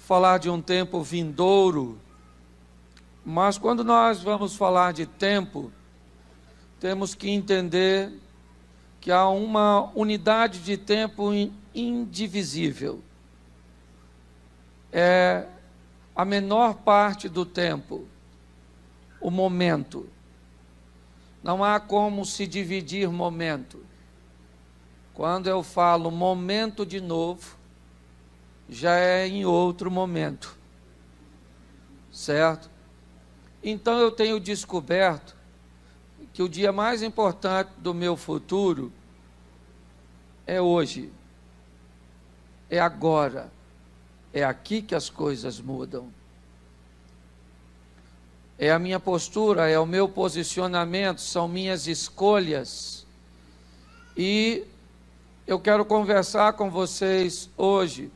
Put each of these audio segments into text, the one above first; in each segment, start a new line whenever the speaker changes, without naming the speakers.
falar de um tempo vindouro, mas quando nós vamos falar de tempo, temos que entender que há uma unidade de tempo indivisível. É a menor parte do tempo, o momento. Não há como se dividir momento. Quando eu falo momento de novo, já é em outro momento, certo? Então eu tenho descoberto que o dia mais importante do meu futuro é hoje, é agora, é aqui que as coisas mudam. É a minha postura, é o meu posicionamento, são minhas escolhas. E eu quero conversar com vocês hoje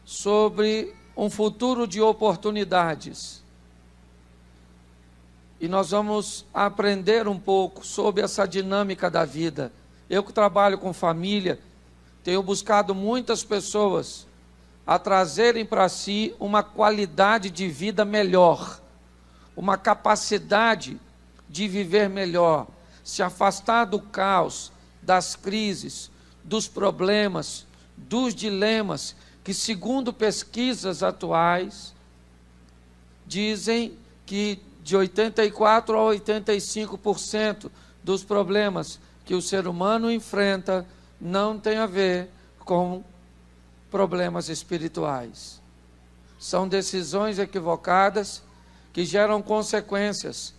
sobre um futuro de oportunidades. E nós vamos aprender um pouco sobre essa dinâmica da vida. Eu que trabalho com família, tenho buscado muitas pessoas a trazerem para si uma qualidade de vida melhor, uma capacidade de viver melhor, se afastar do caos, das crises, dos problemas, dos dilemas, que segundo pesquisas atuais, dizem que de 84% a 85% dos problemas que o ser humano enfrenta não tem a ver com problemas espirituais. São decisões equivocadas que geram consequências.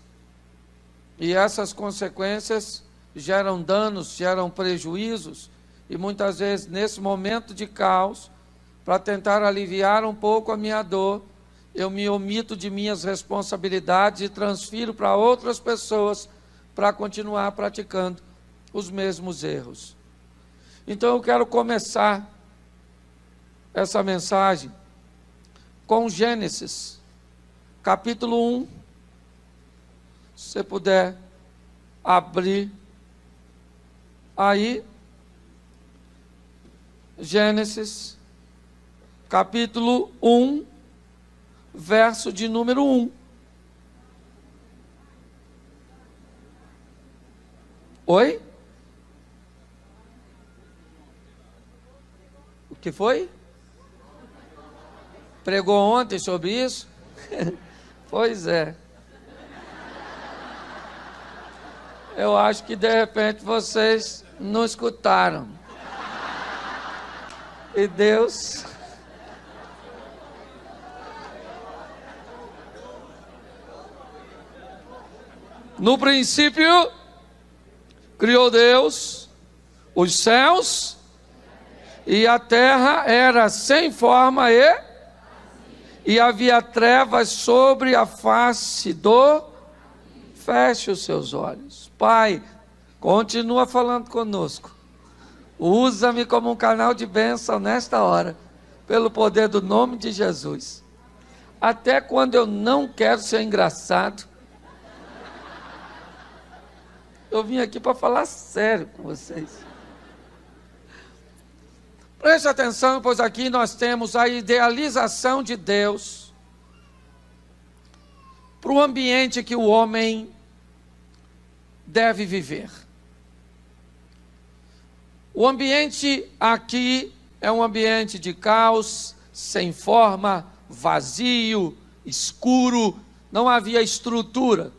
E essas consequências geram danos, geram prejuízos. E muitas vezes, nesse momento de caos, para tentar aliviar um pouco a minha dor, eu me omito de minhas responsabilidades e transfiro para outras pessoas para continuar praticando os mesmos erros. Então eu quero começar essa mensagem com Gênesis, capítulo 1. Se você puder abrir aí, Gênesis, capítulo 1, verso de número 1. Oi? O que foi? Pregou ontem sobre isso? Pois é. Eu acho que de repente vocês não escutaram. E Deus... No princípio, criou Deus os céus, e a terra era sem forma e havia trevas sobre a face do... Feche os seus olhos. Pai, continua falando conosco. Usa-me como um canal de bênção nesta hora, pelo poder do nome de Jesus. Até quando eu não quero ser engraçado, eu vim aqui para falar sério com vocês. Preste atenção, pois aqui nós temos a idealização de Deus para o ambiente que o homem deve viver. O ambiente aqui é um ambiente de caos, sem forma, vazio, escuro, não havia estrutura.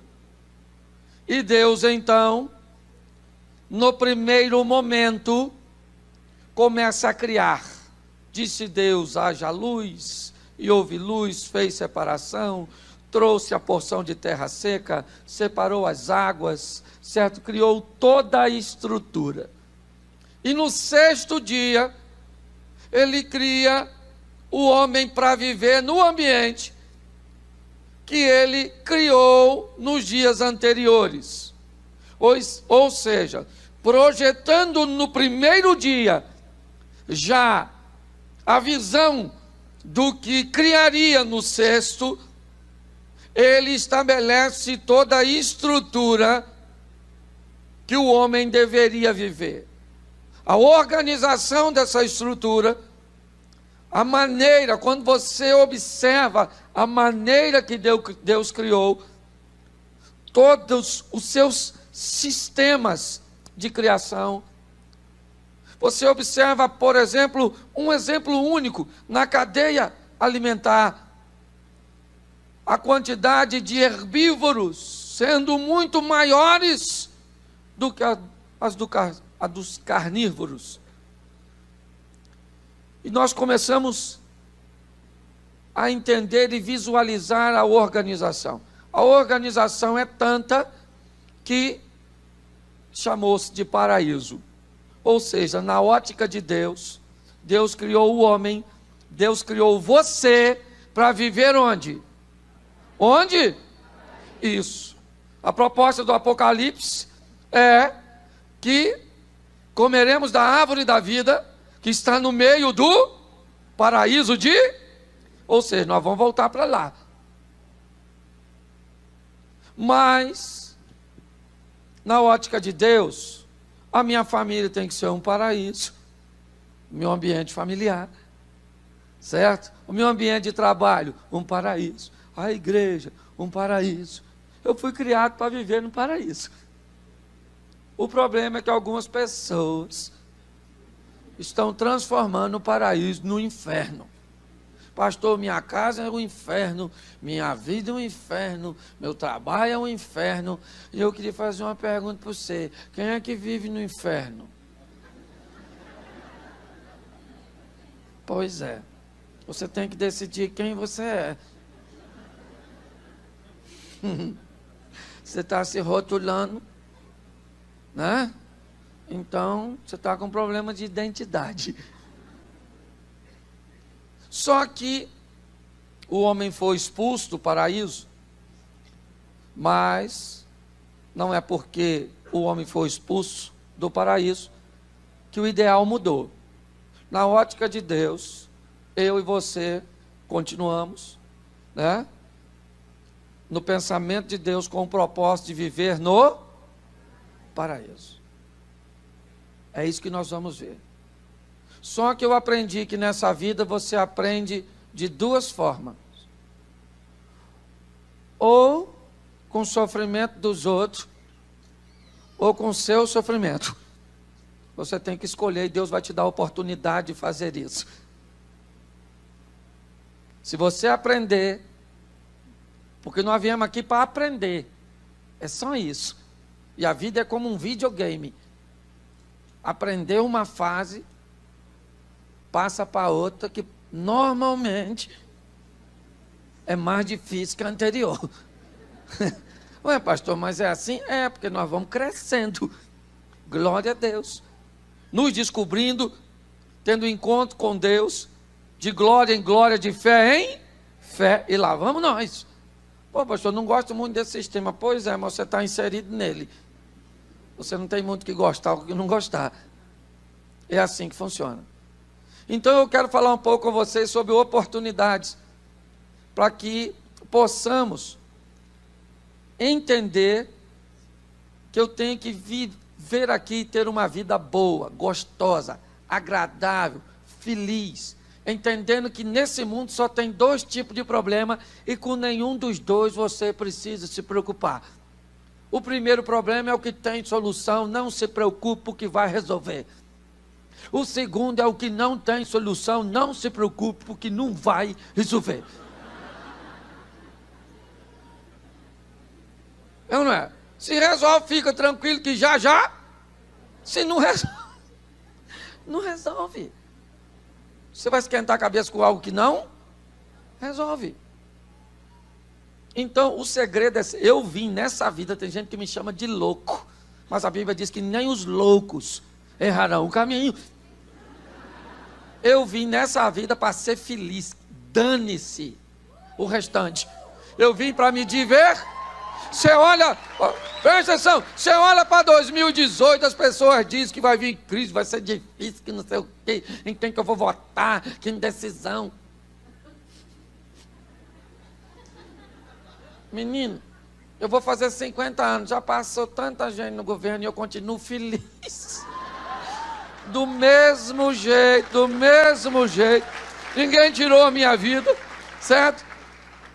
E Deus, então, no primeiro momento, começa a criar. Disse Deus, haja luz, e houve luz, fez separação, trouxe a porção de terra seca, separou as águas, certo? Criou toda a estrutura. E no sexto dia, ele cria o homem para viver no ambiente que ele criou nos dias anteriores. Ou seja, projetando no primeiro dia já a visão do que criaria no sexto, ele estabelece toda a estrutura que o homem deveria viver. A organização dessa estrutura A maneira, quando você observa a maneira que Deus criou, todos os seus sistemas de criação. Você observa, por exemplo, um exemplo único na cadeia alimentar. A quantidade de herbívoros sendo muito maiores do que a dos carnívoros. E nós começamos a entender e visualizar a organização. A organização é tanta que chamou-se de paraíso. Ou seja, na ótica de Deus, Deus criou o homem, Deus criou você para viver onde? Onde? Isso. A proposta do Apocalipse é que comeremos da árvore da vida, que está no meio do paraíso de... Ou seja, nós vamos voltar para lá. Mas, na ótica de Deus, a minha família tem que ser um paraíso. O meu ambiente familiar, certo? O meu ambiente de trabalho, um paraíso. A igreja, um paraíso. Eu fui criado para viver no paraíso. O problema é que algumas pessoas estão transformando o paraíso no inferno. Pastor, minha casa é um inferno, minha vida é um inferno, meu trabalho é um inferno. E eu queria fazer uma pergunta para você: quem é que vive no inferno? Pois é, você tem que decidir quem você é. Você está se rotulando, né? Então, você está com problema de identidade. Só que o homem foi expulso do paraíso, mas não é porque o homem foi expulso do paraíso que o ideal mudou. Na ótica de Deus, eu e você continuamos, né? No pensamento de Deus, com o propósito de viver no paraíso. É isso que nós vamos ver. Só que eu aprendi que nessa vida você aprende de duas formas. Ou com o sofrimento dos outros, ou com o seu sofrimento. Você tem que escolher e Deus vai te dar a oportunidade de fazer isso. Se você aprender, porque nós viemos aqui para aprender, é só isso. E a vida é como um videogame. Aprender uma fase, passa para outra que normalmente é mais difícil que a anterior. Ué, pastor, mas é assim? É, porque nós vamos crescendo. Glória a Deus. Nos descobrindo, tendo encontro com Deus, de glória em glória, de fé em fé. E lá vamos nós. Pô, pastor, não gosto muito desse sistema. Pois é, mas você está inserido nele. Você não tem muito que gostar ou que não gostar. É assim que funciona. Então eu quero falar um pouco com vocês sobre oportunidades, para que possamos entender que eu tenho que viver aqui e ter uma vida boa, gostosa, agradável, feliz, entendendo que nesse mundo só tem dois tipos de problema e com nenhum dos dois você precisa se preocupar. O primeiro problema é o que tem solução, não se preocupe porque vai resolver. O segundo é o que não tem solução, não se preocupe porque não vai resolver. É ou não é? Se resolve, fica tranquilo que já. Se não resolve, não resolve. Você vai esquentar a cabeça com algo que não resolve. Então, o segredo é... Eu vim nessa vida, tem gente que me chama de louco, mas a Bíblia diz que nem os loucos errarão o caminho. Eu vim nessa vida para ser feliz. Dane-se o restante. Eu vim para me divertir. Você olha, presta atenção, você olha para 2018, as pessoas dizem que vai vir crise, vai ser difícil, que não sei o quê, em quem que eu vou votar, que indecisão. Menino, eu vou fazer 50 anos, já passou tanta gente no governo e eu continuo feliz. Do mesmo jeito, Ninguém tirou a minha vida, certo?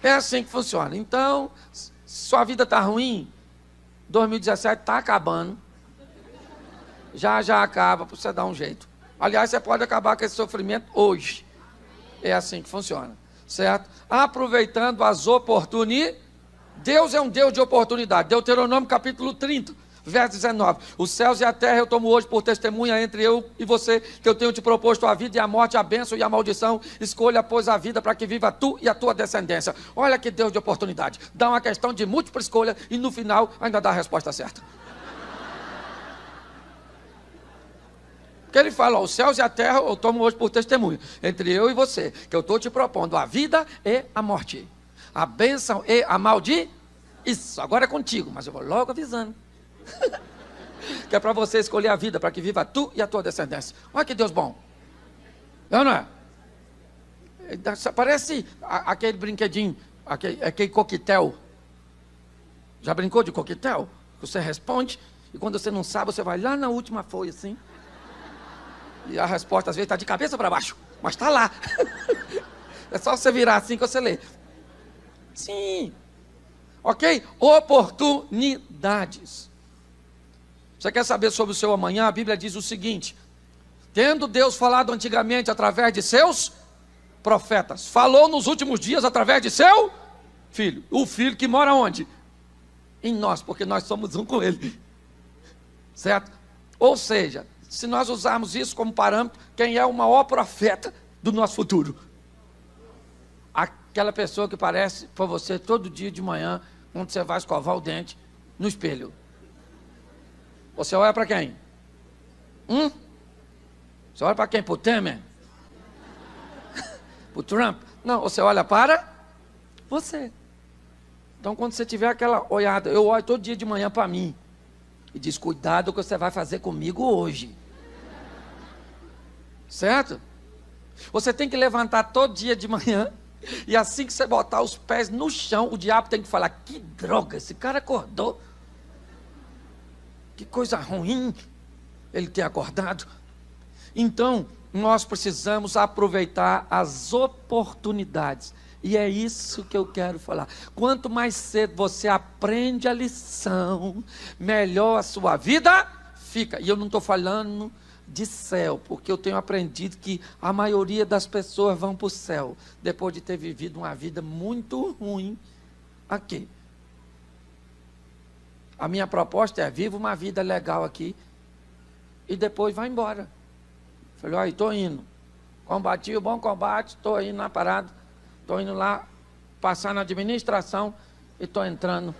É assim que funciona. Então, se sua vida está ruim, 2017 está acabando. Já acaba, para você dar um jeito. Aliás, você pode acabar com esse sofrimento hoje. É assim que funciona, certo? Aproveitando as oportunidades. Deus é um Deus de oportunidade. Deuteronômio capítulo 30, verso 19. Os céus e a terra eu tomo hoje por testemunha entre eu e você, que eu tenho te proposto a vida e a morte, a bênção e a maldição. Escolha, pois, a vida para que viva tu e a tua descendência. Olha que Deus de oportunidade. Dá uma questão de múltipla escolha e no final ainda dá a resposta certa. Porque ele fala, ó, os céus e a terra eu tomo hoje por testemunha entre eu e você, que eu estou te propondo a vida e a morte, a bênção e a maldição. Isso, agora é contigo, mas eu vou logo avisando. Que é para você escolher a vida, para que viva tu e a tua descendência. Olha que Deus bom. Não é? Parece aquele brinquedinho, aquele coquetel. Já brincou de coquetel? Você responde, e quando você não sabe, você vai lá na última folha assim. E a resposta às vezes está de cabeça para baixo, mas está lá. É só você virar assim que você lê. Sim. Ok? Oportunidades. Você quer saber sobre o seu amanhã? A Bíblia diz o seguinte: tendo Deus falado antigamente através de seus profetas, falou nos últimos dias através de seu Filho. O Filho que mora onde? Em nós, porque nós somos um com Ele. Certo? Ou seja, se nós usarmos isso como parâmetro, quem é o maior profeta do nosso futuro? Aquela pessoa que parece para você todo dia de manhã, quando você vai escovar o dente no espelho. Você olha para quem? Você olha para quem? Para o Temer? Para o Trump? Não, você olha para você. Então, quando você tiver aquela olhada, eu olho todo dia de manhã para mim e diz, cuidado o que você vai fazer comigo hoje. Certo? Você tem que levantar todo dia de manhã e assim que você botar os pés no chão, o diabo tem que falar, que droga, esse cara acordou. Que coisa ruim ele ter acordado. Então, nós precisamos aproveitar as oportunidades. E é isso que eu quero falar. Quanto mais cedo você aprende a lição, melhor a sua vida fica. E eu não estou falando de céu, porque eu tenho aprendido que a maioria das pessoas vão para o céu, depois de ter vivido uma vida muito ruim aqui. A minha proposta é, viva uma vida legal aqui, e depois vai embora. Falei, olha, estou indo. Combati o bom combate, estou indo na parada, estou indo lá, passar na administração, e estou entrando.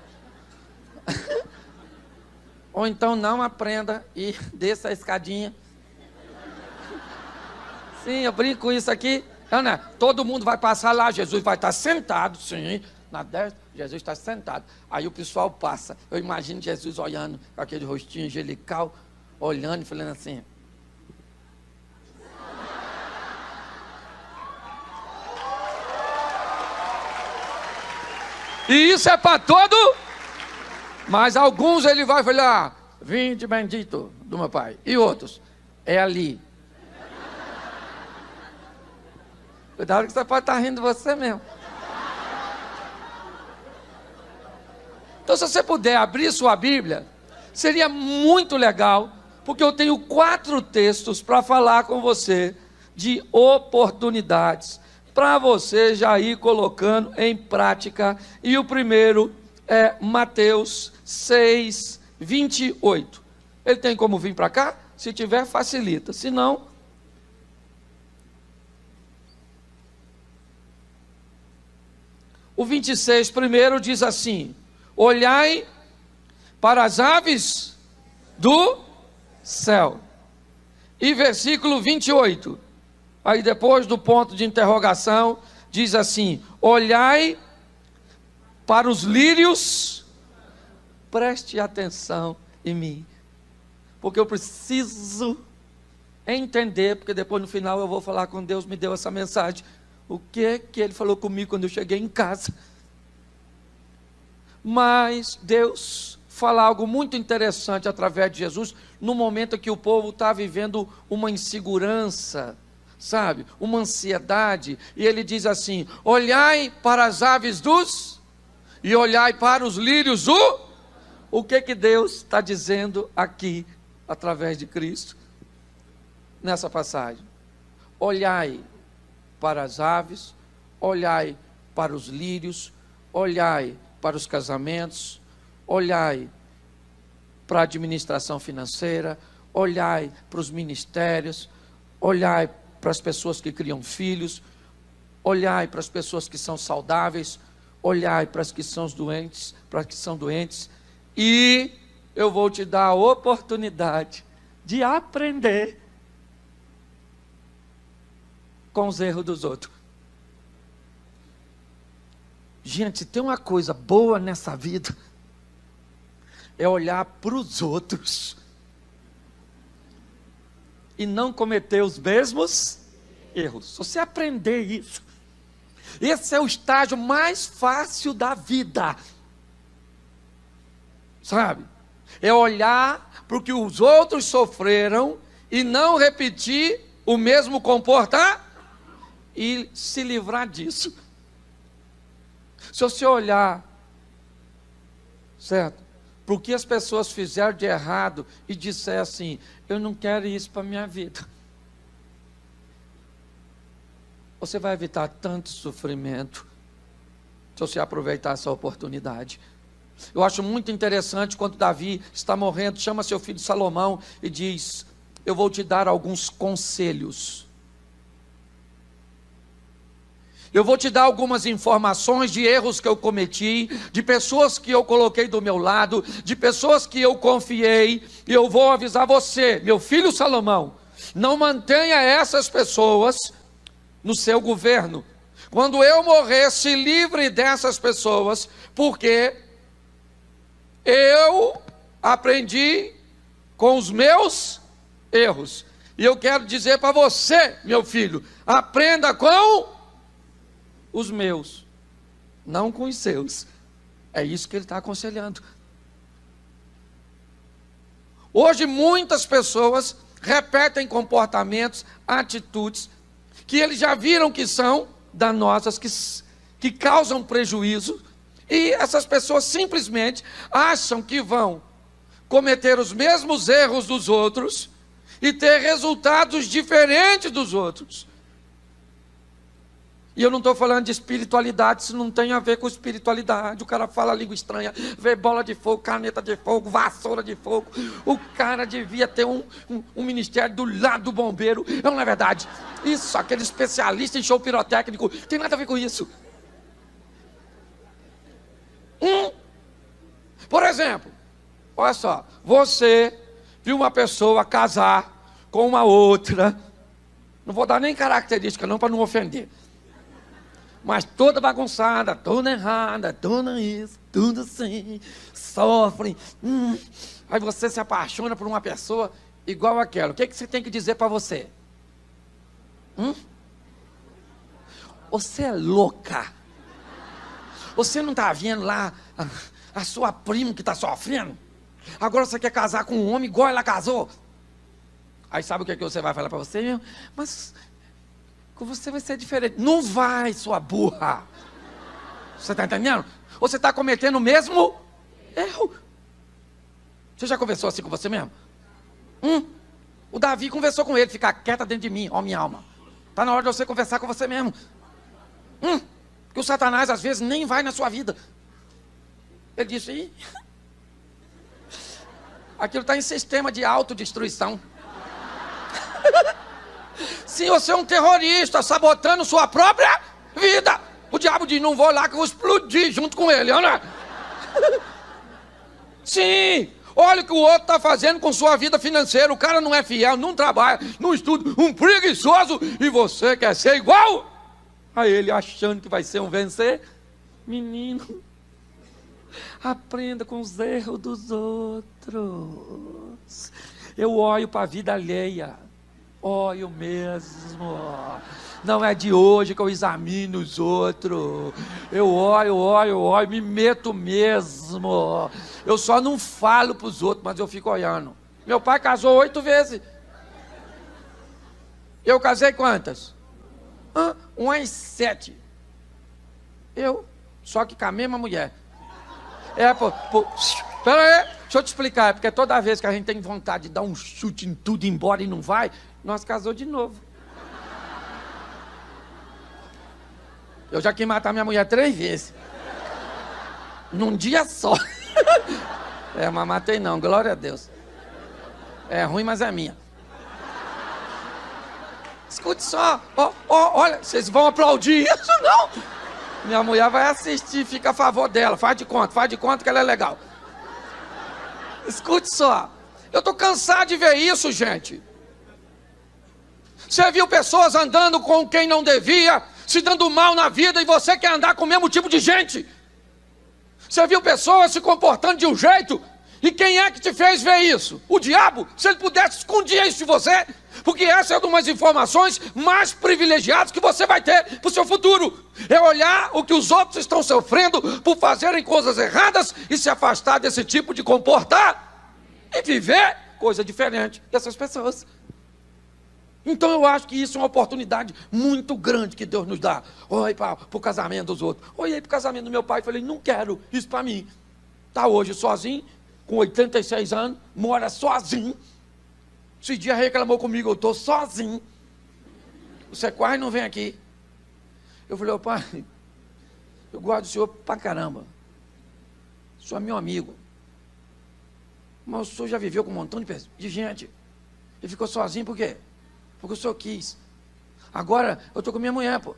Ou então não aprenda e desça a escadinha. Sim, eu brinco com isso aqui. Não, né? Todo mundo vai passar lá, Jesus vai estar sentado, sim, na destra, Jesus está sentado. Aí o pessoal passa. Eu imagino Jesus olhando com aquele rostinho angelical, olhando e falando assim. E isso é para todo, mas alguns ele vai falar, vinde bendito do meu Pai. E outros, é ali. Cuidado que você pode estar rindo de você mesmo. Então, se você puder abrir sua Bíblia, seria muito legal, porque eu tenho 4 textos para falar com você de oportunidades, para você já ir colocando em prática. E o primeiro é Mateus 6, 28. Ele tem como vir para cá? Se tiver, facilita. Se não, o 26 primeiro diz assim: olhai para as aves do céu. E versículo 28, aí depois do ponto de interrogação, diz assim: olhai para os lírios, preste atenção em mim, porque eu preciso entender, porque depois no final eu vou falar com Deus, me deu essa mensagem, o que ele falou comigo quando eu cheguei em casa. Mas Deus fala algo muito interessante através de Jesus, no momento que o povo está vivendo uma insegurança, sabe, uma ansiedade, e ele diz assim: olhai para as aves e olhai para os lírios o que Deus está dizendo aqui, através de Cristo, nessa passagem? Olhai para as aves, olhai para os lírios, olhai para os casamentos, olhai para a administração financeira, olhai para os ministérios, olhai para as pessoas que criam filhos, olhai para as pessoas que são saudáveis, olhai para as que são doentes, e eu vou te dar a oportunidade de aprender com os erros dos outros. Gente, se tem uma coisa boa nessa vida, é olhar para os outros e não cometer os mesmos erros. Se você aprender isso, esse é o estágio mais fácil da vida, sabe? É olhar para o que os outros sofreram e não repetir o mesmo comportamento e se livrar disso. Se você olhar, certo, para o que as pessoas fizeram de errado e disser assim: eu não quero isso para a minha vida, você vai evitar tanto sofrimento se você aproveitar essa oportunidade. Eu acho muito interessante quando Davi está morrendo, chama seu filho Salomão e diz: eu vou te dar alguns conselhos. Eu vou te dar algumas informações de erros que eu cometi, de pessoas que eu coloquei do meu lado, de pessoas que eu confiei, e eu vou avisar você, meu filho Salomão, não mantenha essas pessoas no seu governo. Quando eu morrer, se livre dessas pessoas, porque eu aprendi com os meus erros. E eu quero dizer para você, meu filho, aprenda com os meus, não com os seus. É isso que ele está aconselhando. Hoje muitas pessoas repetem comportamentos, atitudes, que eles já viram que são danosas, que causam prejuízo, e essas pessoas simplesmente acham que vão cometer os mesmos erros dos outros e ter resultados diferentes dos outros. E eu não estou falando de espiritualidade, isso não tem a ver com espiritualidade. O cara fala língua estranha, vê bola de fogo, caneta de fogo, vassoura de fogo. O cara devia ter um ministério do lado do bombeiro. Não é verdade? Isso, aquele especialista em show pirotécnico, tem nada a ver com isso. Por exemplo, olha só, você viu uma pessoa casar com uma outra, não vou dar nem característica não, para não ofender, mas toda bagunçada, toda errada, tudo isso, tudo assim, sofre. Aí você se apaixona por uma pessoa igual aquela. O que você tem que dizer para você? Você é louca. Você não está vendo lá a sua prima que está sofrendo? Agora você quer casar com um homem igual ela casou? Aí sabe o que você vai falar para você? Mas com você vai ser diferente. Não vai, sua burra. Você está entendendo? Ou você está cometendo o mesmo erro. Você já conversou assim com você mesmo? O Davi conversou com ele: ficar quieta dentro de mim, ó minha alma. Está na hora de você conversar com você mesmo. Que o Satanás às vezes nem vai na sua vida. Ele disse: aquilo está em sistema de autodestruição. Sim, você é um terrorista, sabotando sua própria vida. O diabo diz: não vou lá que eu vou explodir junto com ele, Ana. Sim, olha o que o outro está fazendo com sua vida financeira. O cara não é fiel, não trabalha, não estuda, um preguiçoso, e você quer ser igual a ele, achando que vai ser um vencer. Menino, aprenda com os erros dos outros. Eu olho para a vida alheia, olho mesmo. Não é de hoje que eu examino os outros. Eu olho, me meto mesmo. Eu só não falo para os outros, mas eu fico olhando. Meu pai casou 8 vezes. Eu casei quantas? Umas 7. Só que com a mesma mulher. Pera aí, deixa eu te explicar. É porque toda vez que a gente tem vontade de dar um chute em tudo e ir embora e não vai, nós casou de novo. Eu já quis matar minha mulher 3 vezes. Num dia só. Mas matei não, glória a Deus. É ruim, mas é minha. Escute só. Olha, vocês vão aplaudir isso, não? Minha mulher vai assistir, fica a favor dela. Faz de conta que ela é legal. Escute só. Eu tô cansado de ver isso, gente. Você viu pessoas andando com quem não devia, se dando mal na vida, e você quer andar com o mesmo tipo de gente? Você viu pessoas se comportando de um jeito, e quem é que te fez ver isso? O diabo? Se ele pudesse, escondia isso de você, porque essa é uma das informações mais privilegiadas que você vai ter para o seu futuro. É olhar o que os outros estão sofrendo por fazerem coisas erradas e se afastar desse tipo de comportar e viver coisa diferente dessas pessoas. Então eu acho que isso é uma oportunidade muito grande que Deus nos dá. Olhei para o casamento dos outros. Olhei para o casamento do meu pai e falei, não quero isso para mim. Está hoje sozinho, com 86 anos, mora sozinho. Esse dia reclamou comigo, eu estou sozinho. Você quase não vem aqui. Eu falei, pai, eu gosto do senhor pra caramba. O senhor é meu amigo. Mas o senhor já viveu com um montão de gente. E ficou sozinho por quê? Porque o senhor quis. Agora eu estou com minha mulher, pô.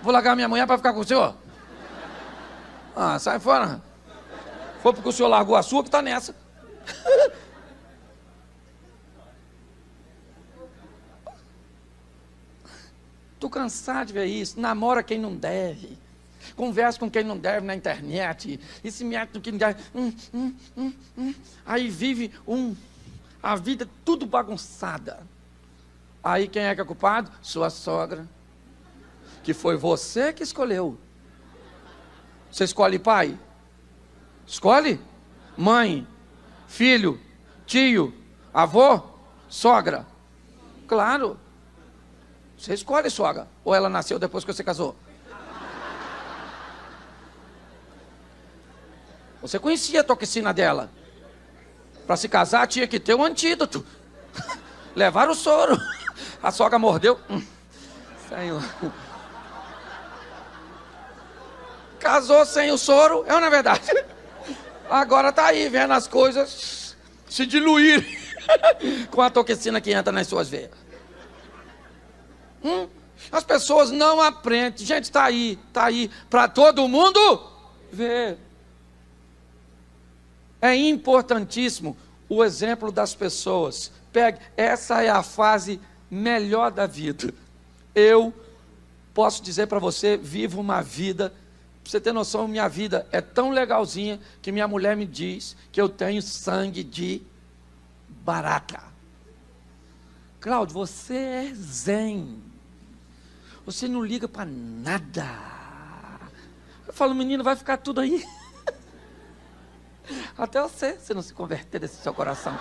Vou largar minha mulher para ficar com o senhor? Sai fora. Foi porque o senhor largou a sua que está nessa. Estou cansado de ver isso. Namora quem não deve. Conversa com quem não deve na internet. E se mete no que não deve. Aí vive a vida tudo bagunçada. Aí quem é que é culpado? Sua sogra. Que foi você que escolheu. Você escolhe pai? Escolhe? Mãe, filho, tio, avô, sogra. Claro. Você escolhe sogra. Ou ela nasceu depois que você casou? Você conhecia a toxina dela. Para se casar tinha que ter um antídoto. Levaram o soro. A sogra mordeu. Saiu. Casou sem o soro, é ou não é verdade? Agora está aí vendo as coisas se diluir com a toxina que entra nas suas veias. As pessoas não aprendem. Gente, está aí para todo mundo ver. É importantíssimo o exemplo das pessoas. Pegue, essa é a fase melhor da vida. Eu posso dizer para você, vivo uma vida, para você ter noção, minha vida é tão legalzinha que minha mulher me diz que eu tenho sangue de barata. Cláudio, você é zen. Você não liga para nada. Eu falo, menino, vai ficar tudo aí. Até você, se não se converter desse seu coração.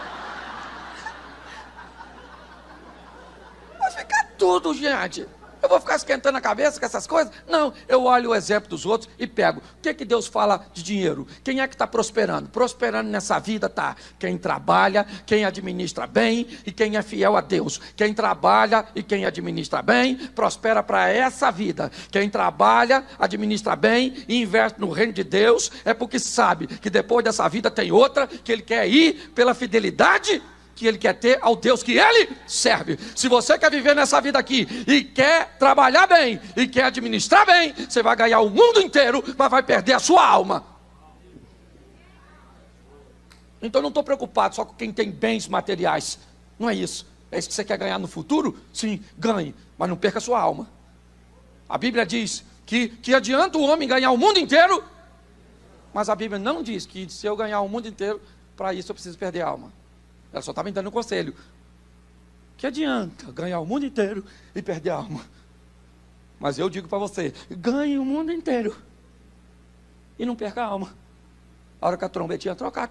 Vai ficar tudo, gente. Eu vou ficar esquentando a cabeça com essas coisas? Não, eu olho o exemplo dos outros e pego. O que Deus fala de dinheiro? Quem é que está prosperando? Prosperando nessa vida está quem trabalha, quem administra bem e quem é fiel a Deus. Quem trabalha e quem administra bem, prospera para essa vida. Quem trabalha, administra bem e investe no reino de Deus, é porque sabe que depois dessa vida tem outra, que ele quer ir pela fidelidade que ele quer ter ao Deus que ele serve. Se você quer viver nessa vida aqui e quer trabalhar bem e quer administrar bem, você vai ganhar o mundo inteiro, mas vai perder a sua alma. Então eu não estou preocupado só com quem tem bens materiais. Não é isso. É isso que você quer ganhar no futuro? Sim, ganhe, mas não perca a sua alma. A Bíblia diz que adianta o homem ganhar o mundo inteiro, mas a Bíblia não diz que se eu ganhar o mundo inteiro, para isso eu preciso perder a alma. Ela só estava me dando um conselho. Que adianta ganhar o mundo inteiro e perder a alma? Mas eu digo para você, ganhe o mundo inteiro e não perca a alma. A hora que a trombetinha trocar,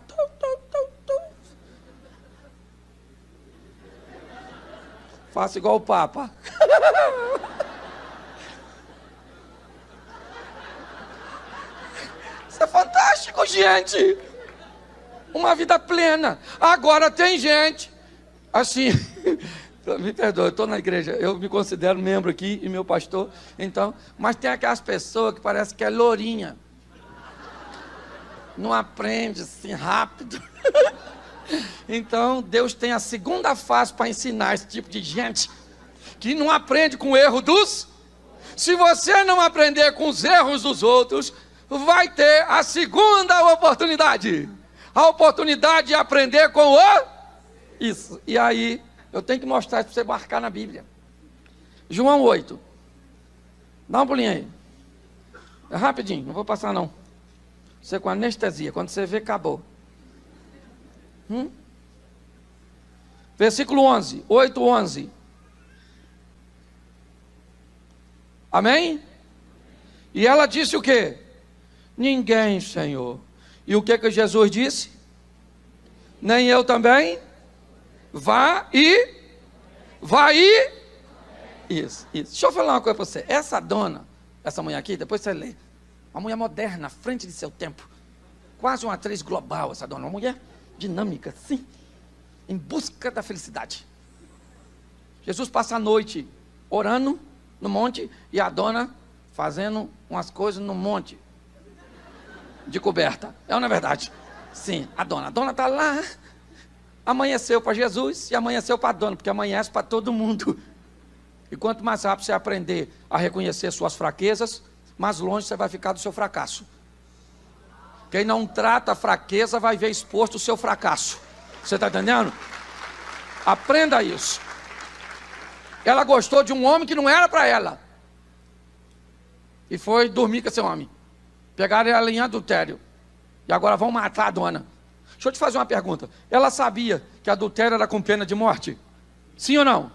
Faça igual o Papa. Isso é fantástico, gente. Uma vida plena. Agora tem gente, assim, me perdoa, eu estou na igreja, eu me considero membro aqui e meu pastor, então, mas tem aquelas pessoas que parece que é lourinha. Não aprende assim rápido. Então, Deus tem a segunda fase para ensinar esse tipo de gente, que não aprende com o erro dos... Se você não aprender com os erros dos outros, vai ter a segunda oportunidade. A oportunidade de aprender com o... Isso. E aí, eu tenho que mostrar isso para você marcar na Bíblia. João 8. Dá um pulinho aí. É rapidinho, não vou passar não. Você com anestesia, quando você vê, acabou. Versículo 11. 8, 11. Amém? E ela disse o quê? Ninguém, Senhor. E o que Jesus disse? Nem eu também? Vá e... Isso. Deixa eu falar uma coisa para você. Essa dona, essa mulher aqui, depois você lê. Uma mulher moderna, à frente de seu tempo. Quase uma atriz global, essa dona. Uma mulher dinâmica, sim. Em busca da felicidade. Jesus passa a noite orando no monte e a dona fazendo umas coisas no monte. De coberta. É ou não é verdade? Sim, a dona está lá. Amanheceu para Jesus e amanheceu para a dona, porque amanhece para todo mundo. E quanto mais rápido você aprender a reconhecer suas fraquezas, mais longe você vai ficar do seu fracasso. Quem não trata a fraqueza vai ver exposto o seu fracasso. Você está entendendo? Aprenda isso. Ela gostou de um homem que não era para ela. E foi dormir com esse homem. Pegaram ela em adultério. E agora vão matar a dona. Deixa eu te fazer uma pergunta. Ela sabia que adultério era com pena de morte? Sim ou não?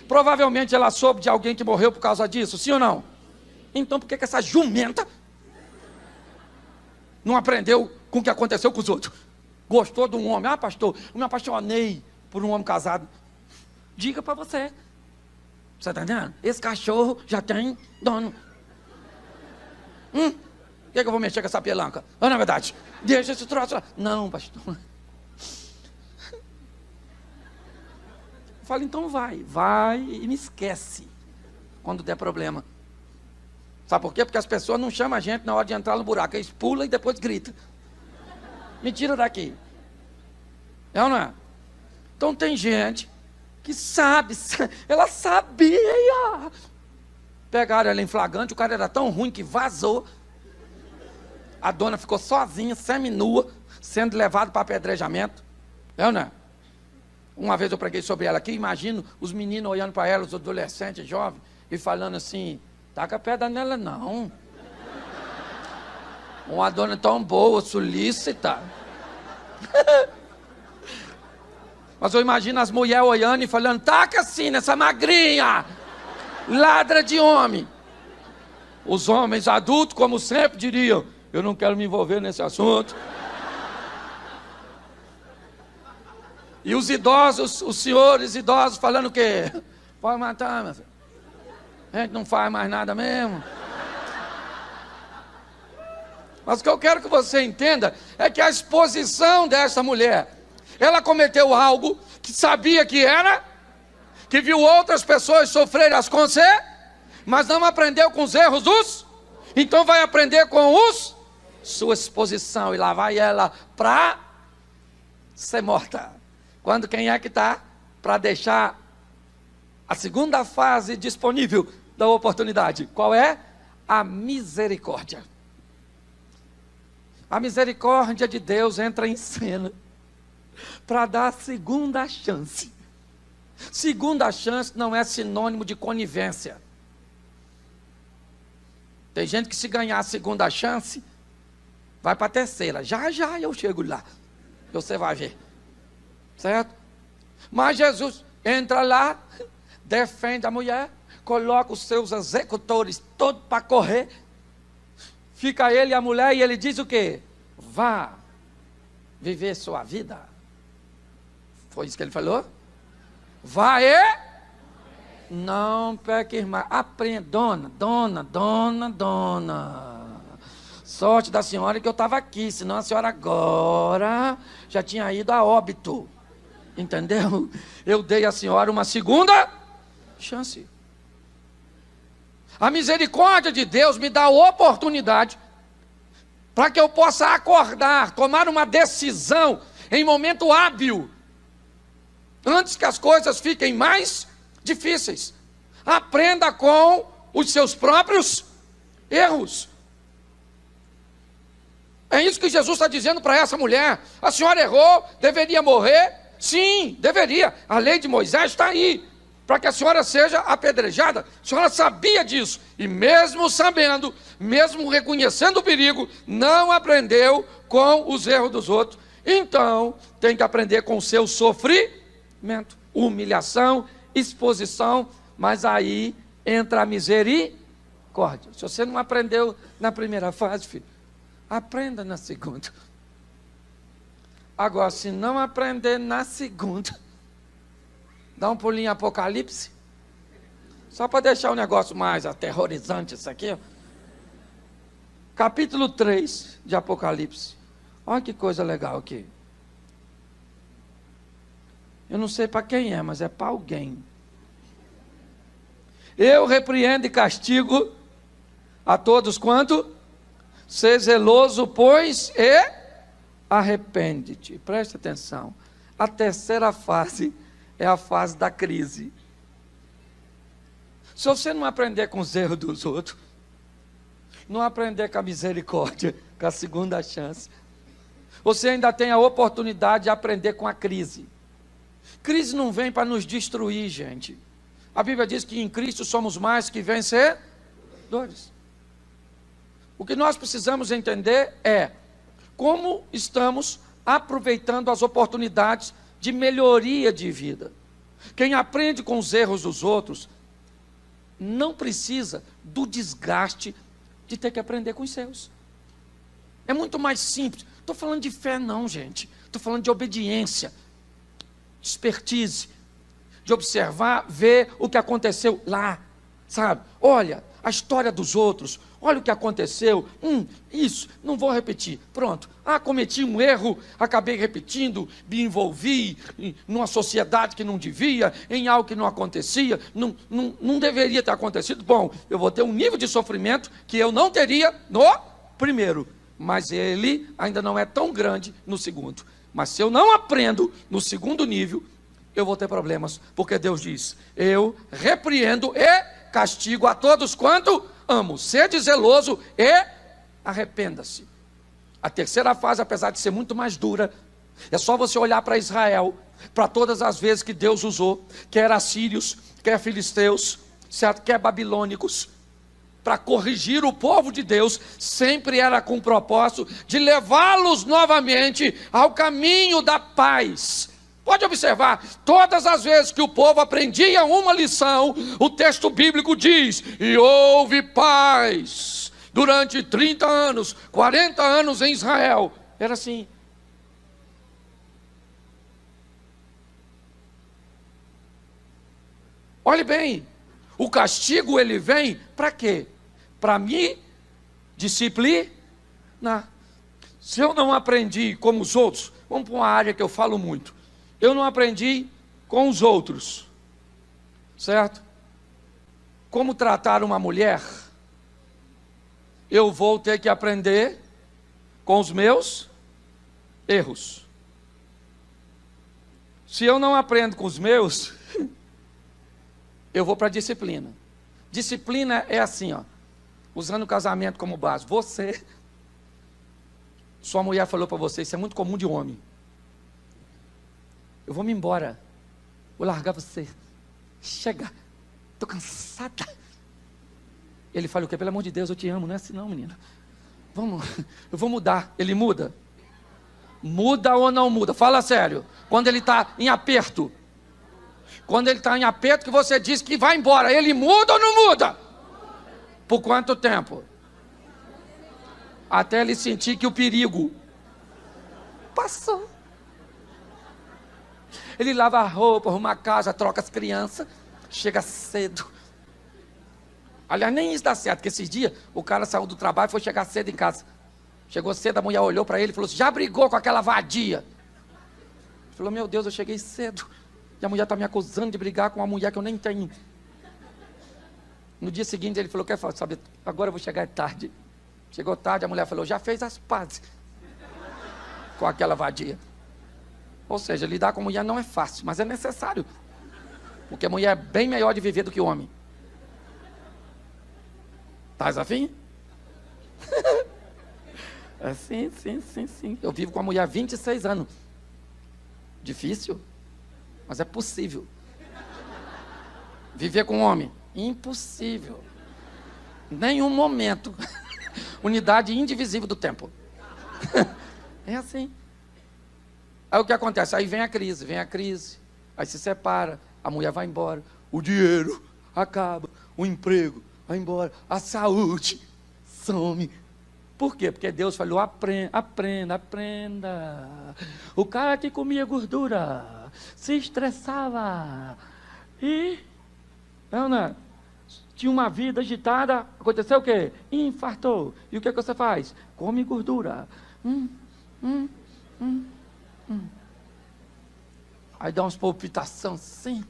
Provavelmente ela soube de alguém que morreu por causa disso. Sim ou não? Então por que essa jumenta não aprendeu com o que aconteceu com os outros? Gostou de um homem. Ah, pastor, eu me apaixonei por um homem casado. Diga para você. Você está entendendo? Esse cachorro já tem dono. Por que eu vou mexer com essa pelanca? Ah, na verdade, deixa esse troço lá. Não, pastor. Eu falo, então vai e me esquece quando der problema. Sabe por quê? Porque as pessoas não chamam a gente na hora de entrar no buraco. Eles pulam e depois gritam. Me tira daqui. É ou não é? Então tem gente que sabe, ela sabia. Pegaram ela em flagrante, o cara era tão ruim que vazou. A dona ficou sozinha, seminua, sendo levada para apedrejamento. É ou não é? Uma vez eu preguei sobre ela aqui, imagino os meninos olhando para ela, os adolescentes, jovens, e falando assim, taca pedra nela não. Uma dona tão boa, solícita. Mas eu imagino as mulheres olhando e falando, taca assim nessa magrinha, ladra de homem. Os homens adultos, como sempre, diriam, eu não quero me envolver nesse assunto. E os idosos, os senhores idosos falando o quê? Pode matar, meu filho. A gente não faz mais nada mesmo. Mas o que eu quero que você entenda é que a exposição dessa mulher, ela cometeu algo que sabia que era, que viu outras pessoas sofrerem as consequências, mas não aprendeu com os erros dos, então vai aprender com os, sua exposição, e lá vai ela para ser morta. Quando quem é que está para deixar a segunda fase disponível da oportunidade? Qual é? A misericórdia. A misericórdia de Deus entra em cena para dar a segunda chance. Segunda chance não é sinônimo de conivência. Tem gente que se ganhar a segunda chance, vai para a terceira. Já eu chego lá. Você vai ver. Certo? Mas Jesus entra lá, defende a mulher, coloca os seus executores todos para correr. Fica ele e a mulher e ele diz o quê? Vá viver sua vida. Foi isso que ele falou? Vá e Não peque mais. Aprenda, dona. Sorte da senhora que eu estava aqui, senão a senhora agora já tinha ido a óbito. Entendeu? Eu dei à senhora uma segunda chance. A misericórdia de Deus me dá a oportunidade para que eu possa acordar, tomar uma decisão em momento hábil, antes que as coisas fiquem mais difíceis. Aprenda com os seus próprios erros. É isso que Jesus está dizendo para essa mulher. A senhora errou, deveria morrer? Sim, deveria. A lei de Moisés está aí, para que a senhora seja apedrejada. A senhora sabia disso, e mesmo sabendo, mesmo reconhecendo o perigo, não aprendeu com os erros dos outros. Então, tem que aprender com o seu sofrimento, humilhação, exposição, mas aí entra a misericórdia. Se você não aprendeu na primeira fase, filho, aprenda na segunda. Agora, se não aprender na segunda, dá um pulinho em Apocalipse, só para deixar o negócio mais aterrorizante isso aqui, ó. Capítulo 3 de Apocalipse. Olha que coisa legal aqui. Eu não sei para quem é, mas é para alguém. Eu repreendo e castigo a todos quanto? Ser zeloso, pois, e arrepende-te. Preste atenção. A terceira fase é a fase da crise. Se você não aprender com os erros dos outros, não aprender com a misericórdia, com a segunda chance, você ainda tem a oportunidade de aprender com a crise. Crise não vem para nos destruir, gente. A Bíblia diz que em Cristo somos mais que vencedores. O que nós precisamos entender é como estamos aproveitando as oportunidades de melhoria de vida. Quem aprende com os erros dos outros não precisa do desgaste de ter que aprender com os seus. É muito mais simples. Estou falando de fé não, gente. Estou falando de obediência, expertise, de observar, ver o que aconteceu lá, sabe? Olha a história dos outros, olha o que aconteceu, isso, não vou repetir, pronto. Cometi um erro, acabei repetindo, me envolvi numa sociedade que não devia, em algo que não acontecia, não deveria ter acontecido. Bom, eu vou ter um nível de sofrimento que eu não teria no primeiro, mas ele ainda não é tão grande no segundo. Mas se eu não aprendo no segundo nível, eu vou ter problemas, porque Deus diz, eu repreendo e castigo a todos quanto amo. Sede zeloso e arrependa-se. A terceira fase, apesar de ser muito mais dura, é só você olhar para Israel, para todas as vezes que Deus usou, quer assírios, quer filisteus, certo? Quer babilônicos, para corrigir o povo de Deus, sempre era com o propósito de levá-los novamente ao caminho da paz. Pode observar, todas as vezes que o povo aprendia uma lição, o texto bíblico diz, e houve paz durante 30 anos, 40 anos em Israel. Era assim. Olhe bem, o castigo ele vem para quê? Para me disciplinar. Se eu não aprendi como os outros, vamos para uma área que eu falo muito. Eu não aprendi com os outros, certo? Como tratar uma mulher, eu vou ter que aprender com os meus erros. Se eu não aprendo com os meus, eu vou para a disciplina. Disciplina é assim, ó, usando o casamento como base. Sua mulher falou para você, isso é muito comum de homem. Eu vou me embora, vou largar você. Chega, estou cansada. Ele fala o quê? Pelo amor de Deus, eu te amo. Não é assim não, menina. Vamos, eu vou mudar. Ele muda? Muda ou não muda? Fala sério. Quando ele está em aperto. Quando ele está em aperto que você diz que vai embora. Ele muda ou não muda? Por quanto tempo? Até ele sentir que o perigo passou. Ele lava a roupa, arruma a casa, troca as crianças. chega cedo. Aliás, nem isso dá certo, porque esses dias o cara saiu do trabalho e foi chegar cedo em casa. Chegou cedo, a mulher olhou para ele e falou assim, já brigou com aquela vadia? Ele falou, meu Deus, eu cheguei cedo. E a mulher está me acusando de brigar com uma mulher que eu nem tenho. No dia seguinte ele falou, quer saber, agora eu vou chegar tarde. Chegou tarde, a mulher falou, já fez as pazes com aquela vadia. Ou seja, lidar com mulher não é fácil, mas é necessário. Porque a mulher é bem melhor de viver do que o homem. Estás afim? É, sim. Eu vivo com a mulher há 26 anos. Difícil, mas é possível. Viver com um homem, impossível. Nenhum momento. Unidade indivisível do tempo. É assim. Aí o que acontece? Aí vem a crise. Aí se separa, a mulher vai embora. O dinheiro acaba, o emprego vai embora, a saúde some. Por quê? Porque Deus falou, aprenda. O cara que comia gordura, se estressava e não, tinha uma vida agitada, aconteceu o quê? Infartou. E o que você faz? Come gordura. Aí dá umas palpitações assim.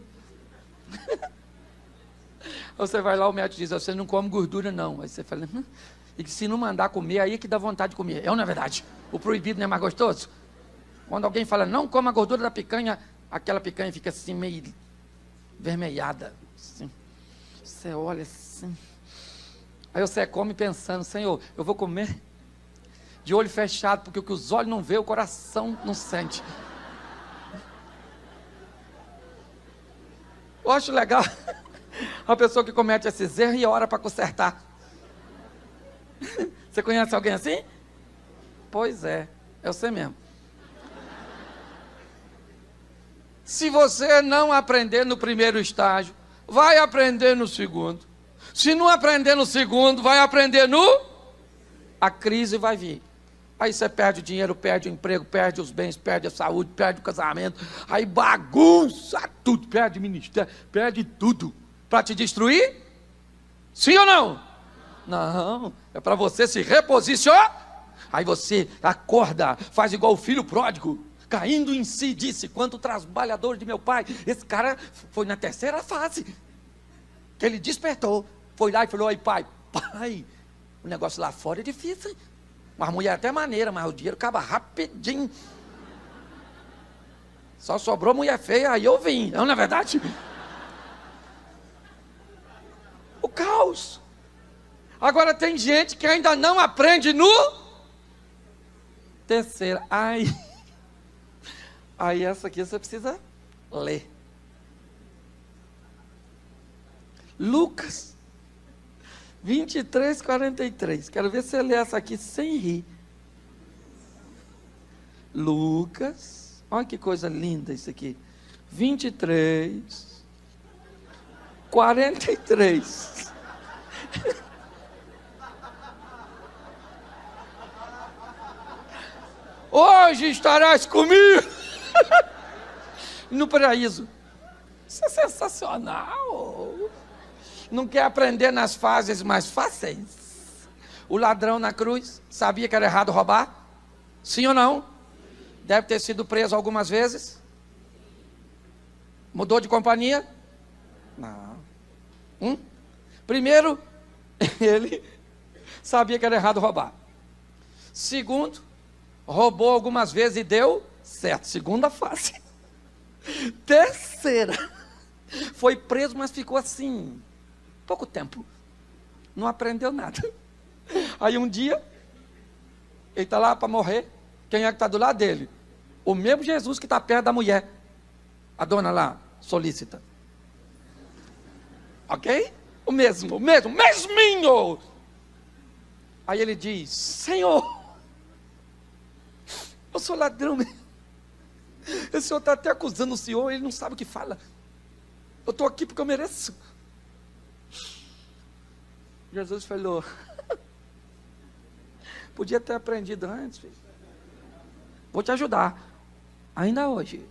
Você vai lá, o médico diz, você não come gordura não. Aí você fala, e que se não mandar comer, aí é que dá vontade de comer. É ou não é verdade? O proibido não é mais gostoso? Quando alguém fala, não coma a gordura da picanha, aquela picanha fica assim, meio vermelhada. Assim. Você olha assim. Aí você come pensando, Senhor, eu vou comer de olho fechado, porque o que os olhos não vê, o coração não sente. Eu acho legal a pessoa que comete esses erros e ora para consertar. Você conhece alguém assim? Pois é você mesmo. Se você não aprender no primeiro estágio, vai aprender no segundo. Se não aprender no segundo, vai aprender no... A crise vai vir. Aí você perde o dinheiro, perde o emprego, perde os bens, perde a saúde, perde o casamento. Aí bagunça tudo, perde o ministério, perde tudo. Para te destruir? Sim ou não? Não, é para você se reposicionar. Aí você acorda, faz igual o filho pródigo, caindo em si, disse, quanto trabalhador de meu pai. Esse cara foi na terceira fase, que ele despertou, foi lá e falou, aí pai, o negócio lá fora é difícil, hein? Mas a mulher até maneira, mas o dinheiro acaba rapidinho. Só sobrou mulher feia, aí eu vim, não é verdade? O caos. Agora tem gente que ainda não aprende no terceiro. Aí essa aqui você precisa ler. Lucas 23:43. Quero ver se você lê essa aqui sem rir. Lucas, olha que coisa linda isso aqui. 23:43. Hoje estarás comigo no paraíso. Isso é sensacional. Não quer aprender nas fases mais fáceis? O ladrão na cruz sabia que era errado roubar? Sim ou não? Deve ter sido preso algumas vezes. Mudou de companhia? Não. Primeiro, ele sabia que era errado roubar. Segundo, roubou algumas vezes e deu certo. Segunda fase. Terceira, foi preso, mas ficou assim, pouco tempo. Não aprendeu nada. Aí um dia, ele está lá para morrer. Quem é que está do lado dele? O mesmo Jesus que está perto da mulher. A dona lá, solícita. Ok? O mesminho. Aí ele diz, Senhor, eu sou ladrão mesmo. Esse senhor está até acusando o senhor, ele não sabe o que fala. Eu estou aqui porque eu mereço. Jesus falou, podia ter aprendido antes, filho. Vou te ajudar, ainda hoje.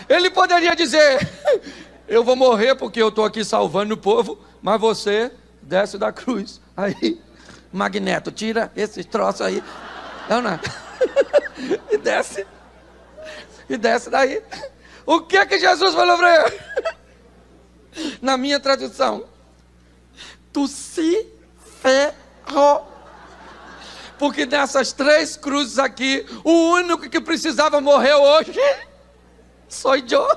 Ele poderia dizer: eu vou morrer porque eu estou aqui salvando o povo, mas você desce da cruz. Aí, Magneto, tira esses troços aí. Não, não. E desce. E desce daí. O que que Jesus falou para ele? Na minha tradução: tu se ferrou. Porque nessas 3 cruzes aqui, o único que precisava morrer hoje sou eu.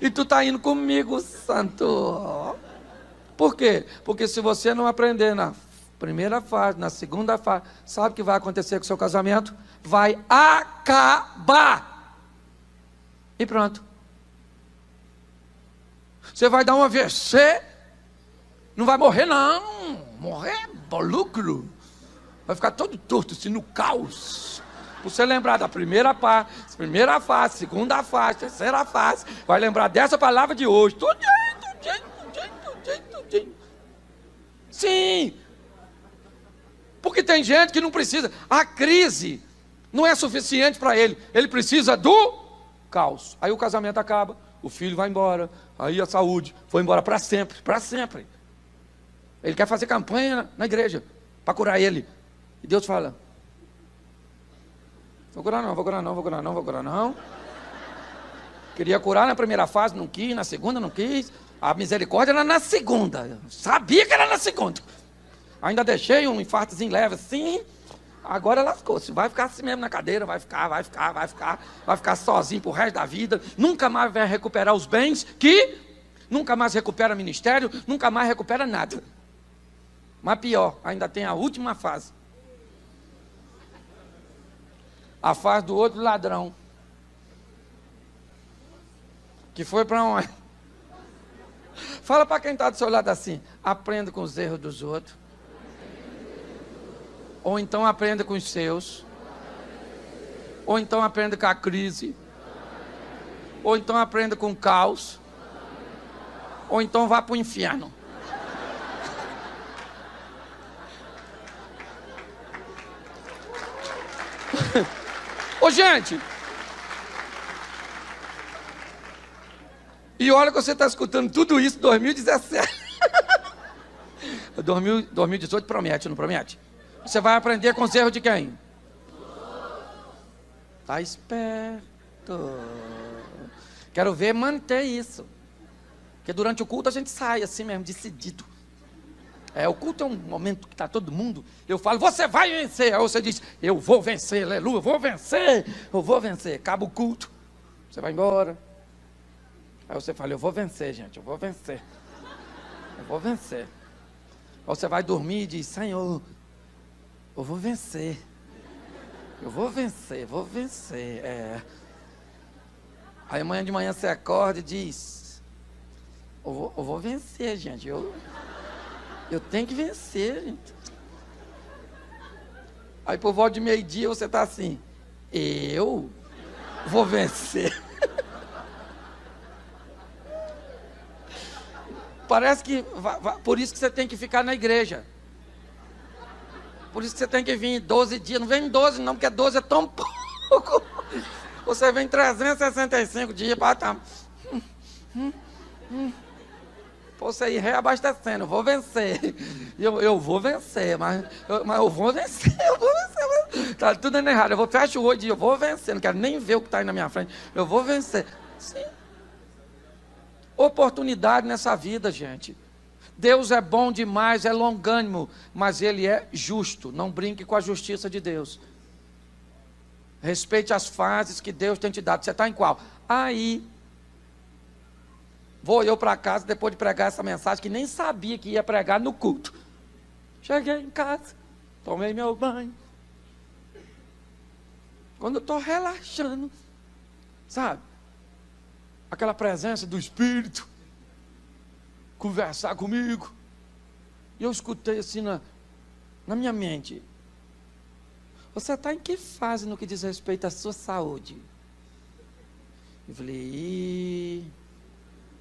E tu tá indo comigo, santo. Por quê? Porque se você não aprender na primeira fase, na segunda fase, sabe o que vai acontecer com o seu casamento? Vai acabar. E pronto. Você vai dar um AVC, não vai morrer não. Morrer é lucro. Vai ficar todo torto, assim, no caos. Por você lembrar da primeira fase, segunda fase, terceira fase, vai lembrar dessa palavra de hoje. Tudinho. Sim. Porque tem gente que não precisa. A crise não é suficiente para ele. Ele precisa do caos. Aí o casamento acaba, o filho vai embora, aí a saúde foi embora para sempre, para sempre. Ele quer fazer campanha na igreja para curar ele. E Deus fala: vou curar não. Queria curar na primeira fase, não quis, na segunda não quis. A misericórdia era na segunda. Eu sabia que era na segunda. Ainda deixei um infartozinho leve assim. Agora lascou-se. Vai ficar assim mesmo na cadeira, vai ficar sozinho pro resto da vida. Nunca mais vai recuperar os bens, nunca mais recupera ministério, nunca mais recupera nada. Mas pior, ainda tem a última fase. A fase do outro ladrão. Que foi para onde? Fala para quem está do seu lado assim: aprenda com os erros dos outros. Ou então aprenda com os seus. Ou então aprenda com a crise. Ou então aprenda com o caos. Ou então vá para o inferno. Ô gente, e olha que você está escutando tudo isso em 2017. 2018 promete, não promete? Você vai aprender com os erros de quem? Tá esperto. Quero ver manter isso. Porque durante o culto a gente sai assim mesmo, decidido. O culto é um momento que está todo mundo. Eu falo: você vai vencer. Aí você diz: eu vou vencer, aleluia, eu vou vencer. Acaba o culto, você vai embora. Aí você fala: eu vou vencer, gente, eu vou vencer. Aí você vai dormir e diz: Senhor, eu vou vencer. Aí amanhã de manhã você acorda e diz: eu vou vencer, gente. Eu tenho que vencer, gente. Aí por volta de meio-dia você está assim: eu vou vencer. Parece que, por isso que você tem que ficar na igreja. Por isso que você tem que vir 12 dias. Não vem 12 não, porque 12 é tão pouco. Você vem 365 dias para estar... Você ir reabastecendo. Eu vou vencer. Eu vou vencer, mas eu vou vencer. Está tudo dando errado. Eu fecho o olho e digo: eu vou vencer. Não quero nem ver o que está aí na minha frente. Eu vou vencer. Sim. Oportunidade nessa vida, gente. Deus é bom demais, é longânimo, mas Ele é justo. Não brinque com a justiça de Deus. Respeite as fases que Deus tem te dado. Você está em qual? Aí, vou eu para casa depois de pregar essa mensagem, que nem sabia que ia pregar no culto. Cheguei em casa, tomei meu banho. Quando eu estou relaxando, sabe? Aquela presença do Espírito conversar comigo. E eu escutei assim na minha mente: você está em que fase no que diz respeito à sua saúde? Eu falei: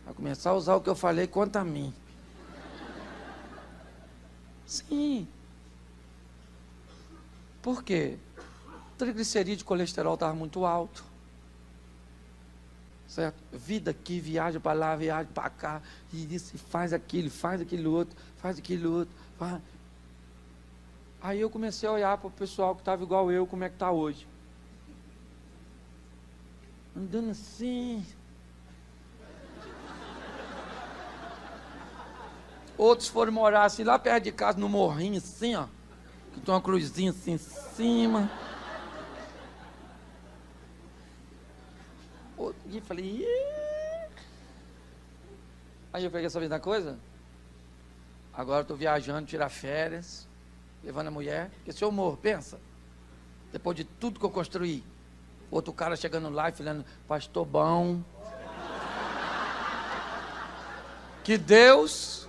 vai começar a usar o que eu falei contra mim. Sim. Por quê? O triglicerídeo, colesterol estava muito alto. certo? Vida aqui, viaja para lá, viaja para cá, e isso, e faz aquilo outro, faz aquilo outro. Faz. Aí eu comecei a olhar para o pessoal que estava igual eu, como é que está hoje. Andando assim. Outros foram morar assim, lá perto de casa, no morrinho, assim, ó. Que tem uma cruzinha assim em cima. E falei, ih. Aí eu peguei, sabe da coisa? Agora eu estou viajando, tirar férias, levando a mulher. Porque se eu morro, pensa, depois de tudo que eu construí, outro cara chegando lá e falando, pastor bom, que Deus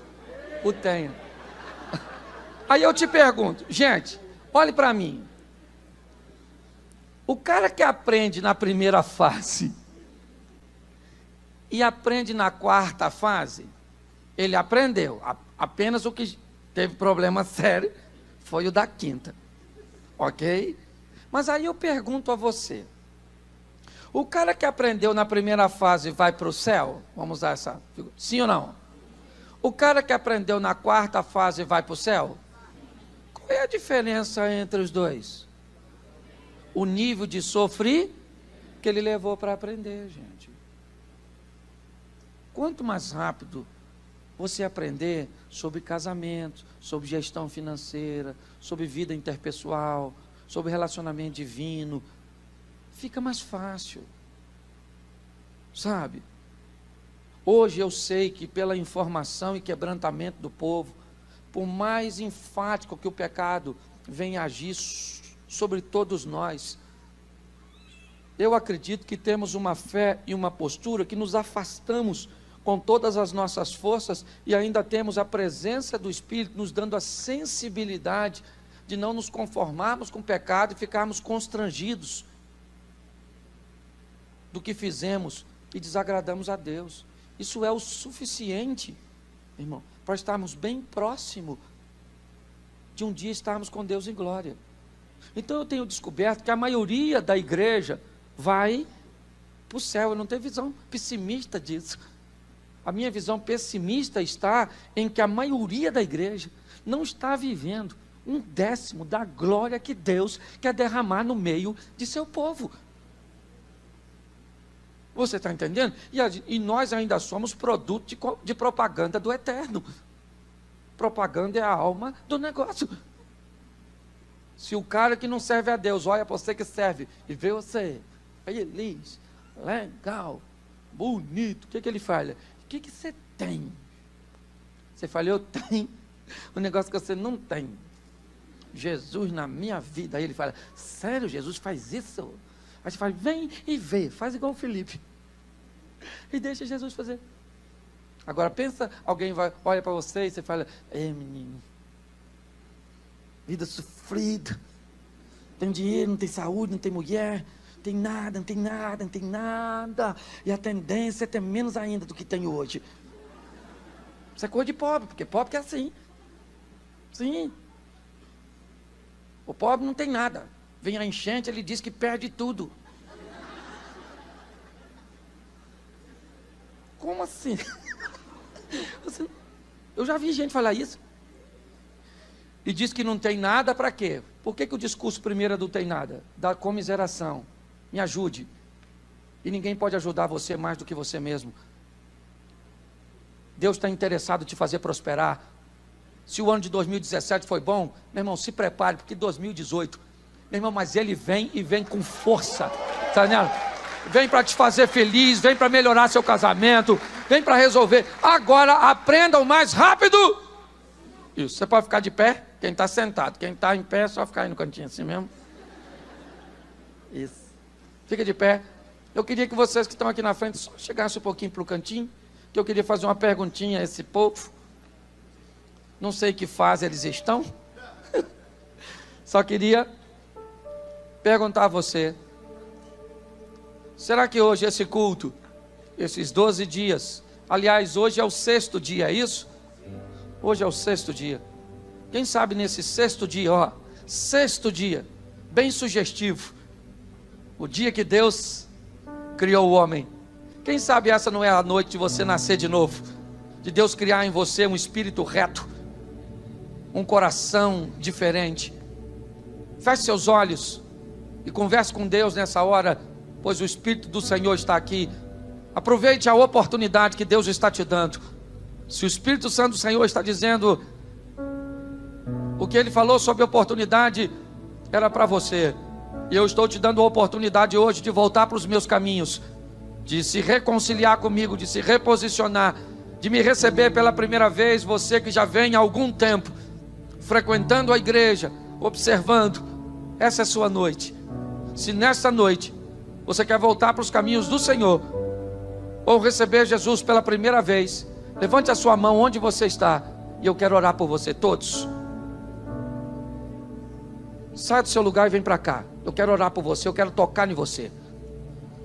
o tenha. Aí eu te pergunto, gente, olhe para mim. O cara que aprende na primeira fase e aprende na quarta fase, ele aprendeu. Apenas o que teve problema sério foi o da quinta. Ok? Mas aí eu pergunto a você. O cara que aprendeu na primeira fase vai para o céu? Vamos usar essa figura. Sim ou não? O cara que aprendeu na quarta fase vai para o céu? Qual é a diferença entre os dois? O nível de sofrer que ele levou para aprender, gente. Quanto mais rápido você aprender sobre casamento, sobre gestão financeira, sobre vida interpessoal, sobre relacionamento divino, fica mais fácil. Sabe? Hoje eu sei que pela informação e quebrantamento do povo, por mais enfático que o pecado venha agir sobre todos nós, eu acredito que temos uma fé e uma postura que nos afastamos com todas as nossas forças e ainda temos a presença do Espírito nos dando a sensibilidade de não nos conformarmos com o pecado e ficarmos constrangidos do que fizemos e desagradamos a Deus. Isso é o suficiente, irmão, para estarmos bem próximo de um dia estarmos com Deus em glória. Então eu tenho descoberto que a maioria da igreja vai para o céu. Eu não tenho visão pessimista disso. A minha visão pessimista está em que a maioria da igreja não está vivendo 1/10 da glória que Deus quer derramar no meio de seu povo. Você está entendendo? E nós ainda somos produto de propaganda do eterno. Propaganda é a alma do negócio. Se o cara que não serve a Deus olha para você que serve e vê você feliz, legal, bonito, o que ele fala? O que você tem? Você fala, eu tenho um negócio que você não tem. Jesus na minha vida. Aí ele fala, sério, Jesus faz isso? Aí você fala, vem e vê, faz igual o Felipe. E deixa Jesus fazer. Agora pensa, alguém olha para você e você fala, menino, vida sofrida, tem dinheiro, não tem saúde, não tem mulher, não tem nada, não tem nada, não tem nada, e a tendência é ter menos ainda do que tem hoje. Isso é coisa de pobre, porque pobre é assim. Sim. O pobre não tem nada. Vem a enchente, ele diz que perde tudo. Como assim? Eu já vi gente falar isso. E diz que não tem nada, para quê? Por que o discurso primeiro é do tem nada? Da comiseração. Me ajude. E ninguém pode ajudar você mais do que você mesmo. Deus está interessado em te fazer prosperar. Se o ano de 2017 foi bom, meu irmão, se prepare, porque 2018, meu irmão, mas ele vem e vem com força. Tá entendendo? Vem para te fazer feliz, vem para melhorar seu casamento, vem para resolver. Agora aprenda o mais rápido. Isso, você pode ficar de pé, quem está sentado. Quem está em pé, é só ficar aí no cantinho assim mesmo. Isso. Fica de pé. Eu queria que vocês que estão aqui na frente só chegassem um pouquinho para o cantinho, que eu queria fazer uma perguntinha a esse povo. Não sei que fase eles estão. Só queria perguntar a você. Será que hoje esse culto, esses 12 dias, aliás, hoje é o 6º dia, é isso? Hoje é o 6º dia. Quem sabe nesse 6º dia, 6º dia, bem sugestivo, o dia que Deus criou o homem. Quem sabe essa não é a noite de você nascer de novo, de Deus criar em você um espírito reto, um coração diferente. Feche seus olhos e converse com Deus nessa hora, pois o Espírito do Senhor está aqui. Aproveite a oportunidade que Deus está te dando. Se o Espírito Santo do Senhor está dizendo o que Ele falou sobre a oportunidade, era para você. E eu estou te dando a oportunidade hoje de voltar para os meus caminhos, de se reconciliar comigo, de se reposicionar, de me receber pela primeira vez. Você que já vem há algum tempo frequentando a igreja, observando, essa é a sua noite. Se nesta noite você quer voltar para os caminhos do Senhor, ou receber Jesus pela primeira vez, levante a sua mão onde você está, e eu quero orar por você. Todos, saia do seu lugar e vem para cá. Eu quero orar por você, eu quero tocar em você.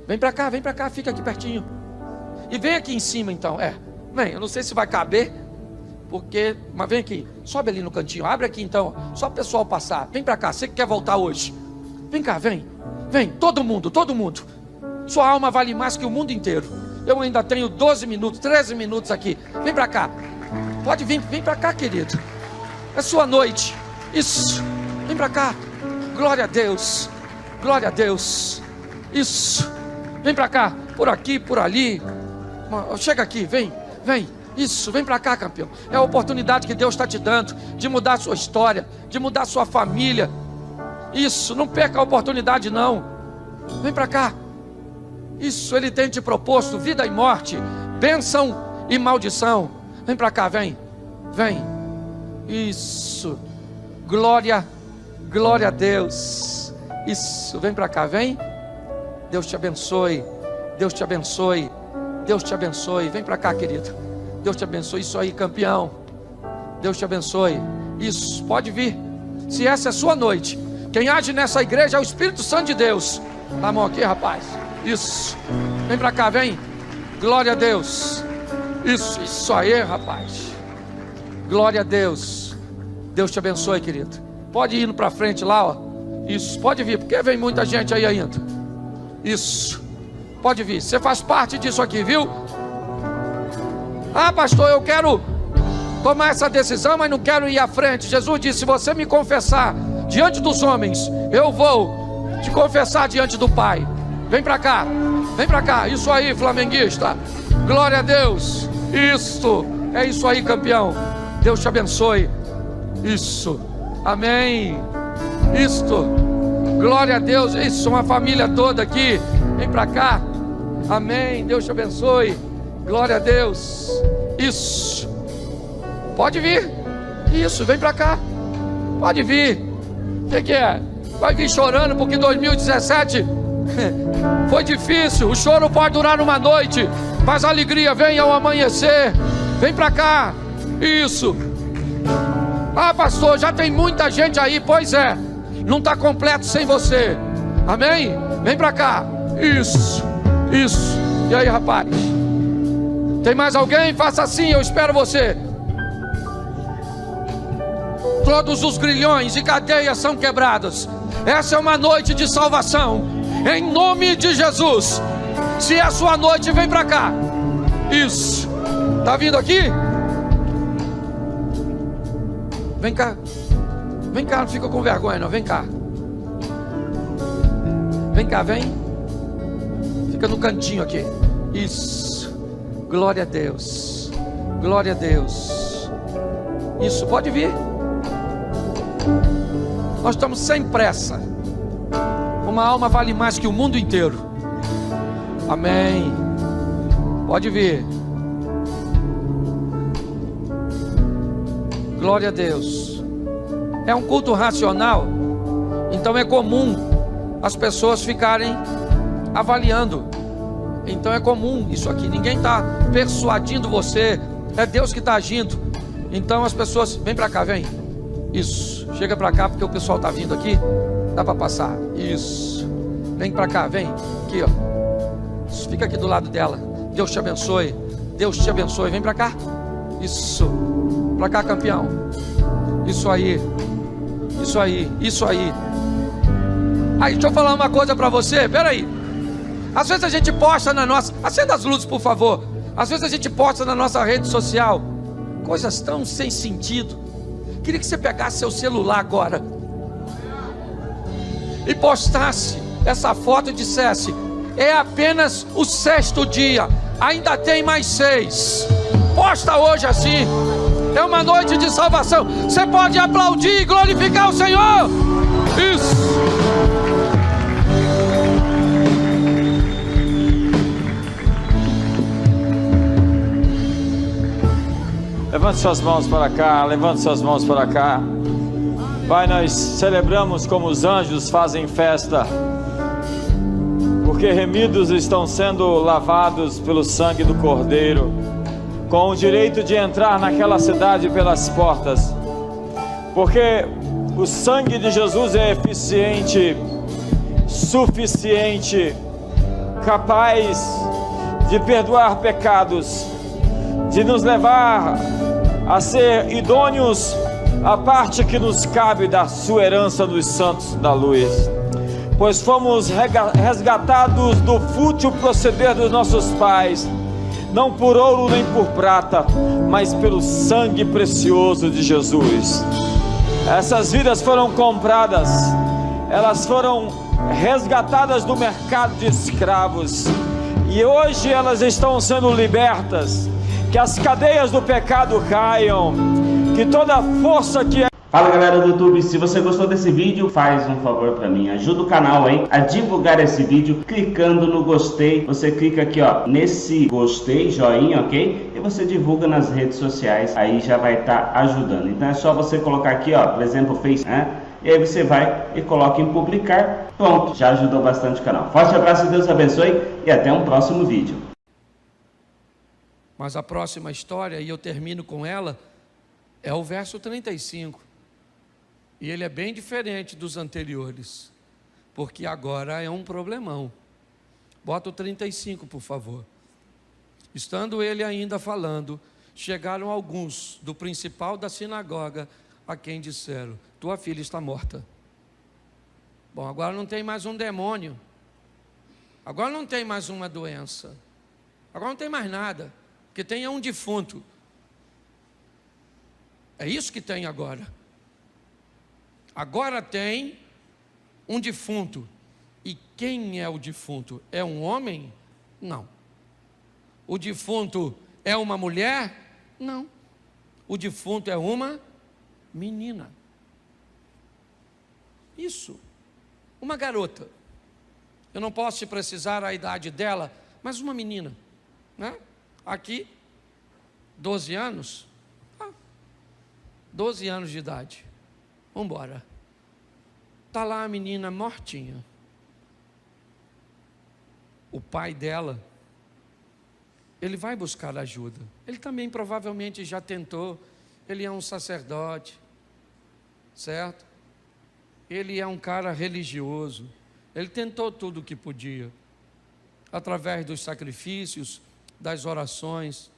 Vem para cá, fica aqui pertinho. E vem aqui em cima então. Vem, eu não sei se vai caber, mas vem aqui, sobe ali no cantinho, abre aqui então, só o pessoal passar. Vem para cá, você que quer voltar hoje. Vem cá, vem, todo mundo. Sua alma vale mais que o mundo inteiro. Eu ainda tenho 12 minutos, 13 minutos aqui. Vem para cá, pode vir, vem para cá, querido. É sua noite, isso, vem para cá. Glória a Deus, isso, vem para cá, por aqui, por ali. Chega aqui, vem, isso, vem para cá, campeão. É a oportunidade que Deus está te dando de mudar a sua história, de mudar a sua família. Isso, não perca a oportunidade não. Vem para cá. Isso, Ele tem te proposto vida e morte, bênção e maldição. Vem para cá, vem. Isso, glória a Deus. Isso, vem para cá, vem. Deus te abençoe. Vem para cá, querido. Deus te abençoe. Isso aí, campeão. Deus te abençoe. Isso, pode vir. Se essa é a sua noite, quem age nessa igreja é o Espírito Santo de Deus. Dá a mão aqui, rapaz. Isso, vem para cá, vem. Glória a Deus. Isso aí, rapaz. Glória a Deus. Deus te abençoe, querido. Pode ir para frente lá, ó. Isso, pode vir, porque vem muita gente aí ainda. Isso, pode vir. Você faz parte disso aqui, viu? Ah, pastor, eu quero tomar essa decisão, mas não quero ir à frente. Jesus disse: se você me confessar diante dos homens, eu vou te confessar diante do Pai. Vem para cá. Isso aí, flamenguista. Glória a Deus. Isso, é isso aí, campeão. Deus te abençoe. Isso, amém. Isto, glória a Deus. Isso, uma família toda aqui. Vem para cá. Amém, Deus te abençoe. Glória a Deus. Isso, pode vir. Isso, vem para cá. Pode vir. O que é? Vai vir chorando porque 2017 foi difícil. O choro pode durar uma noite, mas a alegria vem ao amanhecer. Vem para cá. Isso. Ah, pastor, já tem muita gente aí. Pois é, não está completo sem você. Amém? Vem para cá. Isso. E aí, rapaz? Tem mais alguém? Faça assim, eu espero você. Todos os grilhões e cadeias são quebradas. Essa é uma noite de salvação, em nome de Jesus. Se é a sua noite, vem para cá. Isso. Tá vindo aqui? Vem cá, não fica com vergonha não, vem cá. Vem. Fica no cantinho aqui. Isso, glória a Deus. Isso, pode vir. Nós estamos sem pressa. Uma alma vale mais que o mundo inteiro. Amém. Pode vir. Glória a Deus. É um culto racional, então é comum as pessoas ficarem avaliando. Então é comum isso aqui. Ninguém está persuadindo você, é Deus que está agindo. Então as pessoas, vem para cá, vem. Isso, chega para cá porque o pessoal está vindo aqui. Dá para passar. Isso, vem para cá, vem. Aqui, ó. Isso, fica aqui do lado dela. Deus te abençoe. Vem para cá. Isso. Para cá, campeão. Isso aí. Aí, deixa eu falar uma coisa para você. Peraí. Às vezes a gente posta na nossa... Acenda as luzes, por favor. Às vezes a gente posta na nossa rede social coisas tão sem sentido. Queria que você pegasse seu celular agora e postasse essa foto e dissesse: é apenas o 6º dia, ainda tem mais 6. Posta hoje assim. É uma noite de salvação. Você pode aplaudir e glorificar o Senhor. Isso.
Levante suas mãos para cá, levante suas mãos para cá. Pai, nós celebramos como os anjos fazem festa, porque remidos estão sendo lavados pelo sangue do Cordeiro, com o direito de entrar naquela cidade pelas portas, porque o sangue de Jesus é eficiente, suficiente, capaz de perdoar pecados, de nos levar a ser idôneos à parte que nos cabe da sua herança dos santos da luz, pois fomos resgatados do fútil proceder dos nossos pais, não por ouro nem por prata, mas pelo sangue precioso de Jesus. Essas vidas foram compradas, elas foram resgatadas do mercado de escravos, e hoje elas estão sendo libertas. Que as cadeias do pecado caiam, que toda a força que é...
Fala galera do YouTube, se você gostou desse vídeo, faz um favor pra mim, ajuda o canal aí a divulgar esse vídeo, clicando no gostei. Você clica aqui ó, nesse gostei, joinha, ok? E você divulga nas redes sociais, aí já vai estar ajudando. Então é só você colocar aqui ó, por exemplo, Face, né? E aí você vai e coloca em publicar, pronto, já ajudou bastante o canal. Forte abraço, Deus abençoe e até um próximo vídeo.
Mas a próxima história, e eu termino com ela, é o verso 35. E ele é bem diferente dos anteriores, porque agora é um problemão. Bota o 35, por favor. Estando ele ainda falando, chegaram alguns do principal da sinagoga, a quem disseram: tua filha está morta. Bom, agora não tem mais um demônio, agora não tem mais uma doença, agora não tem mais nada. Que tenha um defunto. É isso que tem agora. Agora tem um defunto. E quem é o defunto? É um homem? Não. O defunto é uma mulher? Não. O defunto é uma menina. Isso. Uma garota. Eu não posso te precisar a idade dela, mas uma menina, né? Aqui, 12 anos, 12 anos de idade, vamos embora. Está lá a menina mortinha. O pai dela, ele vai buscar ajuda. Ele também provavelmente já tentou, ele é um sacerdote, certo? Ele é um cara religioso, ele tentou tudo o que podia, através dos sacrifícios, das orações,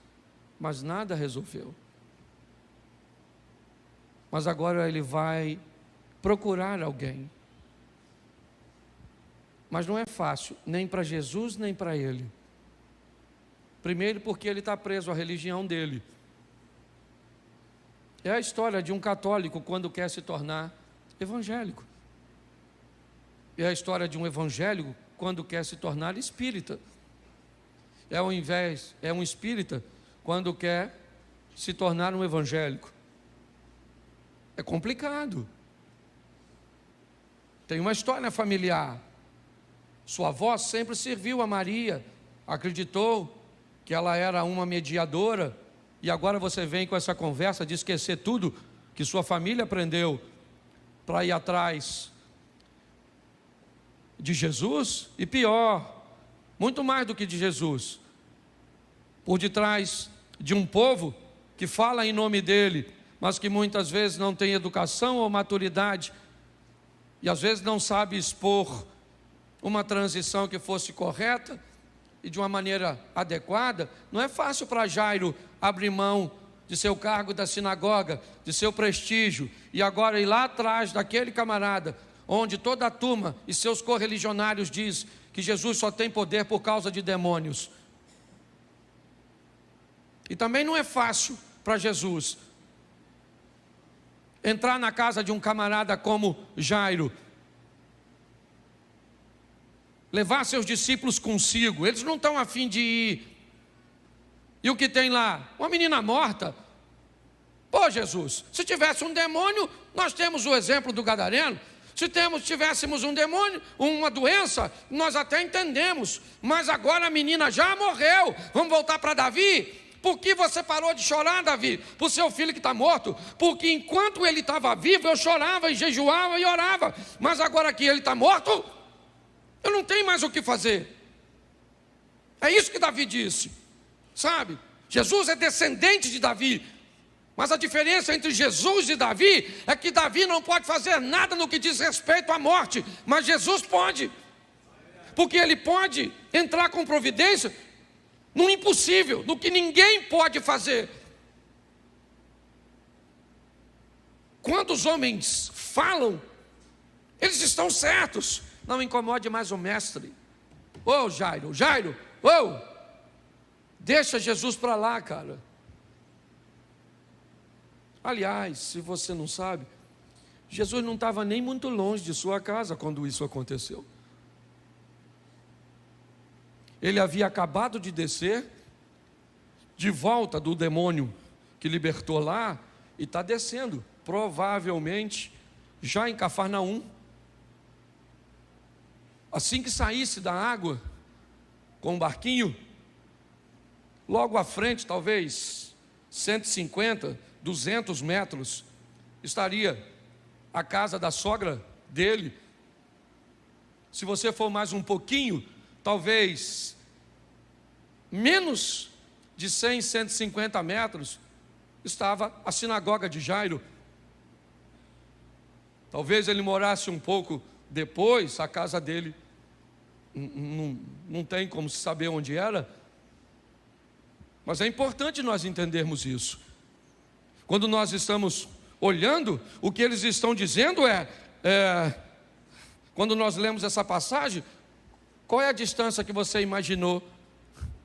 mas nada resolveu. Mas agora ele vai procurar alguém. Mas não é fácil, nem para Jesus, nem para ele. Primeiro porque ele está preso à religião dele. É a história de um católico quando quer se tornar evangélico. É a história de um evangélico quando quer se tornar espírita. É um espírita quando quer se tornar um evangélico. É complicado. Tem uma história familiar. Sua avó sempre serviu a Maria, acreditou que ela era uma mediadora, e agora você vem com essa conversa de esquecer tudo que sua família aprendeu para ir atrás de Jesus, e pior, muito mais do que de Jesus, por detrás de um povo que fala em nome dele, mas que muitas vezes não tem educação ou maturidade, e às vezes não sabe expor uma transição que fosse correta e de uma maneira adequada. Não é fácil para Jairo abrir mão de seu cargo da sinagoga, de seu prestígio, e agora ir lá atrás daquele camarada, onde toda a turma e seus correligionários diz que Jesus só tem poder por causa de demônios. E também não é fácil para Jesus entrar na casa de um camarada como Jairo, levar seus discípulos consigo. Eles não estão a fim de ir. E o que tem lá? Uma menina morta. Pô, Jesus, se tivesse um demônio, nós temos o exemplo do gadareno. Se tivéssemos um demônio, uma doença, nós até entendemos. Mas agora a menina já morreu. Vamos voltar para Davi? Por que você parou de chorar, Davi? Por seu filho que está morto? Porque enquanto ele estava vivo, eu chorava e jejuava e orava. Mas agora que ele está morto, eu não tenho mais o que fazer. É isso que Davi disse. Sabe? Jesus é descendente de Davi. Mas a diferença entre Jesus e Davi é que Davi não pode fazer nada no que diz respeito à morte. Mas Jesus pode. Porque ele pode entrar com providência no impossível, no que ninguém pode fazer. Quando os homens falam, eles estão certos. Não incomode mais o mestre. Ô Jairo, deixa Jesus para lá, cara. Aliás, se você não sabe, Jesus não estava nem muito longe de sua casa quando isso aconteceu. Ele havia acabado de descer de volta do demônio que libertou lá e está descendo, provavelmente já em Cafarnaum. Assim que saísse da água com um barquinho, logo à frente, talvez 150, 200 metros, estaria a casa da sogra dele. Se você for mais um pouquinho, talvez menos de 100, 150 metros, estava a sinagoga de Jairo. Talvez ele morasse um pouco depois, a casa dele não tem como se saber onde era. Mas é importante nós entendermos isso. Quando nós estamos olhando, o que eles estão dizendo quando nós lemos essa passagem, qual é a distância que você imaginou?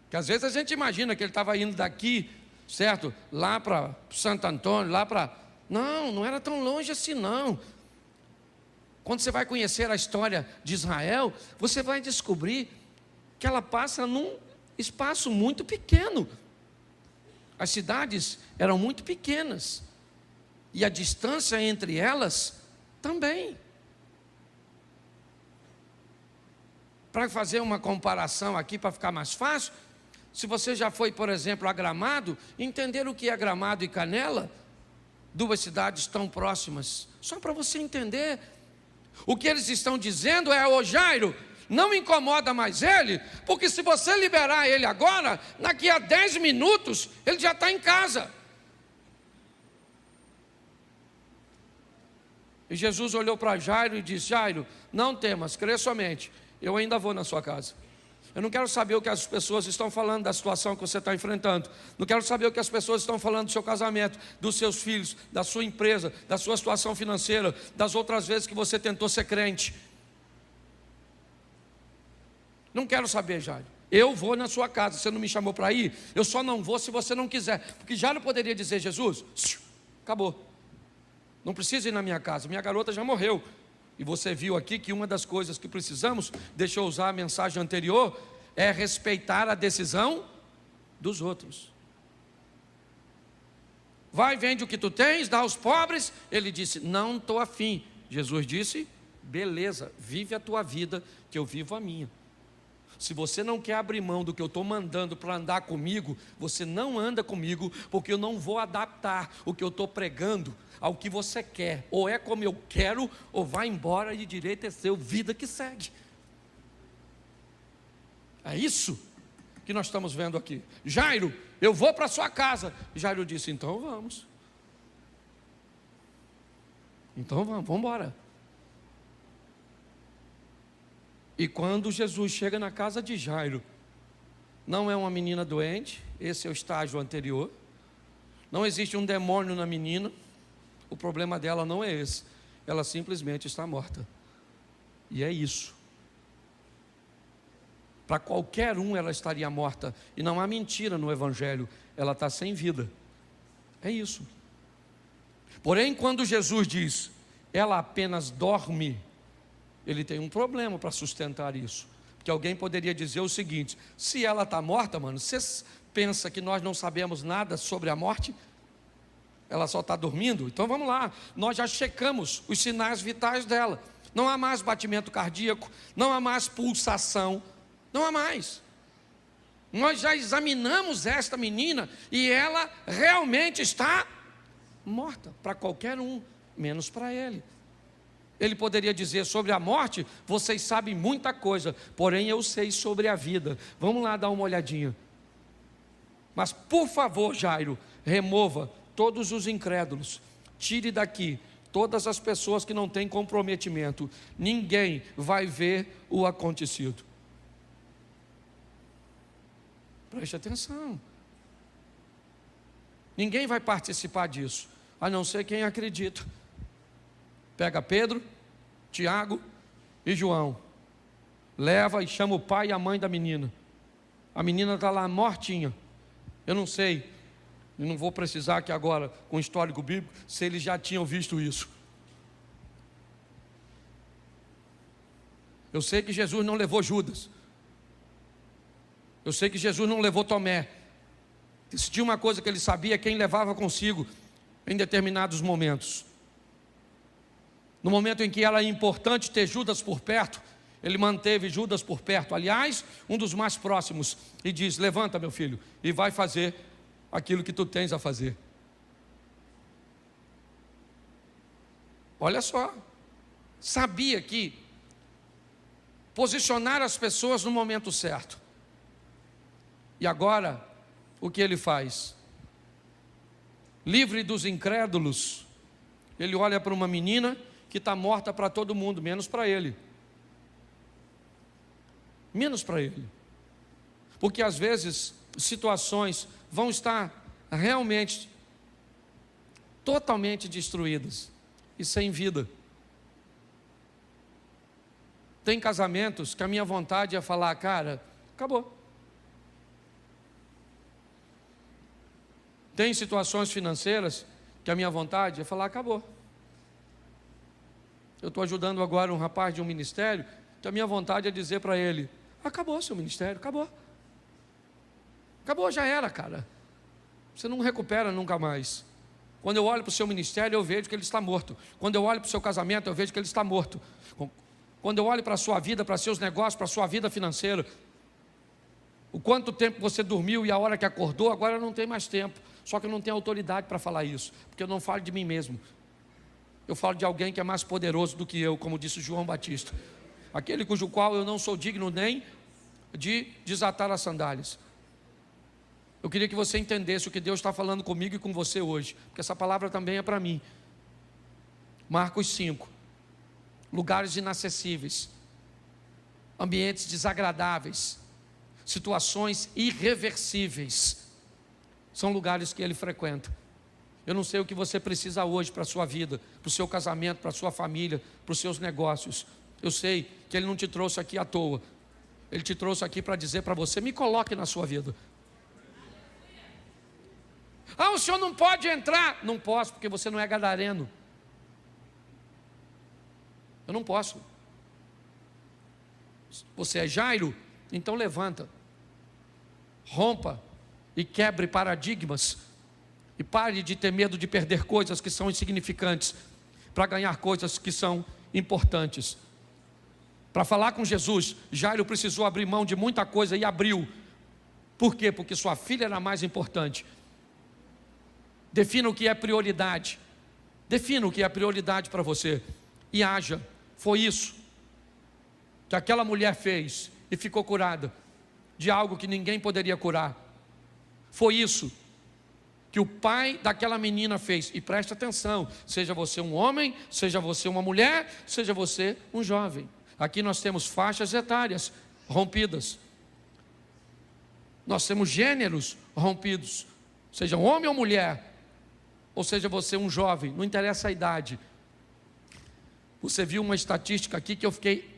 Que às vezes a gente imagina que ele estava indo daqui, certo? Lá para Santo Antônio, lá para... Não era tão longe assim não. Quando você vai conhecer a história de Israel, você vai descobrir que ela passa num espaço muito pequeno. As cidades eram muito pequenas. E a distância entre elas também. Para fazer uma comparação aqui, para ficar mais fácil, se você já foi, por exemplo, a Gramado, entender o que é Gramado e Canela, duas cidades tão próximas, só para você entender. O que eles estão dizendo é: ô Jairo, não incomoda mais ele, porque se você liberar ele agora, daqui a 10 minutos, ele já está em casa. E Jesus olhou para Jairo e disse: Jairo, não temas, crê somente, eu ainda vou na sua casa. Eu não quero saber o que as pessoas estão falando da situação que você está enfrentando. Não quero saber o que as pessoas estão falando do seu casamento, dos seus filhos, da sua empresa, da sua situação financeira, das outras vezes que você tentou ser crente. Não quero saber, Jairo. Eu vou na sua casa. Você não me chamou para ir? Eu só não vou se você não quiser. Porque Jairo poderia dizer: Jesus, acabou. Não precisa ir na minha casa. Minha garota já morreu. E você viu aqui que uma das coisas que precisamos, deixa eu usar a mensagem anterior, é respeitar a decisão dos outros. Vai, vende o que tu tens, dá aos pobres. Ele disse: não estou afim. Jesus disse: beleza, vive a tua vida, que eu vivo a minha. Se você não quer abrir mão do que eu estou mandando para andar comigo, você não anda comigo, porque eu não vou adaptar o que eu estou pregando ao que você quer. Ou é como eu quero, ou vai embora, e direito é seu, vida que segue. É isso que nós estamos vendo aqui. Jairo, eu vou para sua casa. Jairo disse: então vamos. Então vamos embora. E quando Jesus chega na casa de Jairo, não é uma menina doente, esse é o estágio anterior. Não existe um demônio na menina. O problema dela não é esse. Ela simplesmente está morta. E é isso. Para qualquer um ela estaria morta. E não há mentira no Evangelho. Ela está sem vida. É isso. Porém, quando Jesus diz, ela apenas dorme, ele tem um problema para sustentar isso. Porque alguém poderia dizer o seguinte: se ela está morta, mano, você pensa que nós não sabemos nada sobre a morte? Ela só está dormindo? Então vamos lá, nós já checamos os sinais vitais dela. Não há mais batimento cardíaco, não há mais pulsação, não há mais. Nós já examinamos esta menina e ela realmente está morta, para qualquer um, menos para ele. Ele poderia dizer sobre a morte, vocês sabem muita coisa, porém eu sei sobre a vida. Vamos lá dar uma olhadinha. Mas por favor, Jairo, remova todos os incrédulos, tire daqui todas as pessoas que não têm comprometimento. Ninguém vai ver o acontecido. Preste atenção. Ninguém vai participar disso, a não ser quem acredita. Pega Pedro, Tiago e João, leva e chama o pai e a mãe da menina. A menina está lá mortinha. Eu não sei, eu não vou precisar aqui agora, com o histórico bíblico, se eles já tinham visto isso. Eu sei que Jesus não levou Judas. Eu sei que Jesus não levou Tomé. Se tinha uma coisa que ele sabia, quem levava consigo em determinados momentos. No momento em que era importante ter Judas por perto, ele manteve Judas por perto. Aliás, um dos mais próximos. E diz, levanta meu filho, e vai fazer aquilo que tu tens a fazer. Olha só. Sabia que posicionar as pessoas no momento certo. E agora, o que ele faz? Livre dos incrédulos, ele olha para uma menina que está morta para todo mundo, menos para ele. Menos para ele. Porque às vezes situações vão estar realmente totalmente destruídas e sem vida. Tem casamentos que a minha vontade é falar, cara, acabou. Tem situações financeiras que a minha vontade é falar, acabou. Eu estou ajudando agora um rapaz de um ministério, que a minha vontade é dizer para ele, acabou seu ministério, acabou. Acabou, já era, cara. Você não recupera nunca mais. Quando eu olho para o seu ministério, eu vejo que ele está morto. Quando eu olho para o seu casamento, eu vejo que ele está morto. Quando eu olho para a sua vida, para seus negócios, para a sua vida financeira, o quanto tempo você dormiu e a hora que acordou, agora não tem mais tempo. Só que eu não tenho autoridade para falar isso, porque eu não falo de mim mesmo. Eu falo de alguém que é mais poderoso do que eu, como disse João Batista. Aquele cujo qual eu não sou digno nem de desatar as sandálias. Eu queria que você entendesse o que Deus está falando comigo e com você hoje, porque essa palavra também é para mim. Marcos 5. Lugares inacessíveis, ambientes desagradáveis, situações irreversíveis, são lugares que ele frequenta. Eu não sei o que você precisa hoje para a sua vida, para o seu casamento, para a sua família, para os seus negócios. Eu sei que ele não te trouxe aqui à toa. Ele te trouxe aqui para dizer para você, me coloque na sua vida. Ah, o senhor não pode entrar. Não posso, porque você não é gadareno. Eu não posso. Você é Jairo? Então levanta, rompa e quebre paradigmas e pare de ter medo de perder coisas que são insignificantes para ganhar coisas que são importantes. Para falar com Jesus, Jairo precisou abrir mão de muita coisa e abriu. Por quê? Porque sua filha era mais importante. Defina o que é prioridade. Defina o que é prioridade para você e haja. Foi isso que aquela mulher fez e ficou curada de algo que ninguém poderia curar. Foi isso que o pai daquela menina fez. E preste atenção, seja você um homem, seja você uma mulher, seja você um jovem. Aqui nós temos faixas etárias rompidas. Nós temos gêneros rompidos. Seja um homem ou mulher, ou seja você um jovem, não interessa a idade. Você viu uma estatística aqui que eu fiquei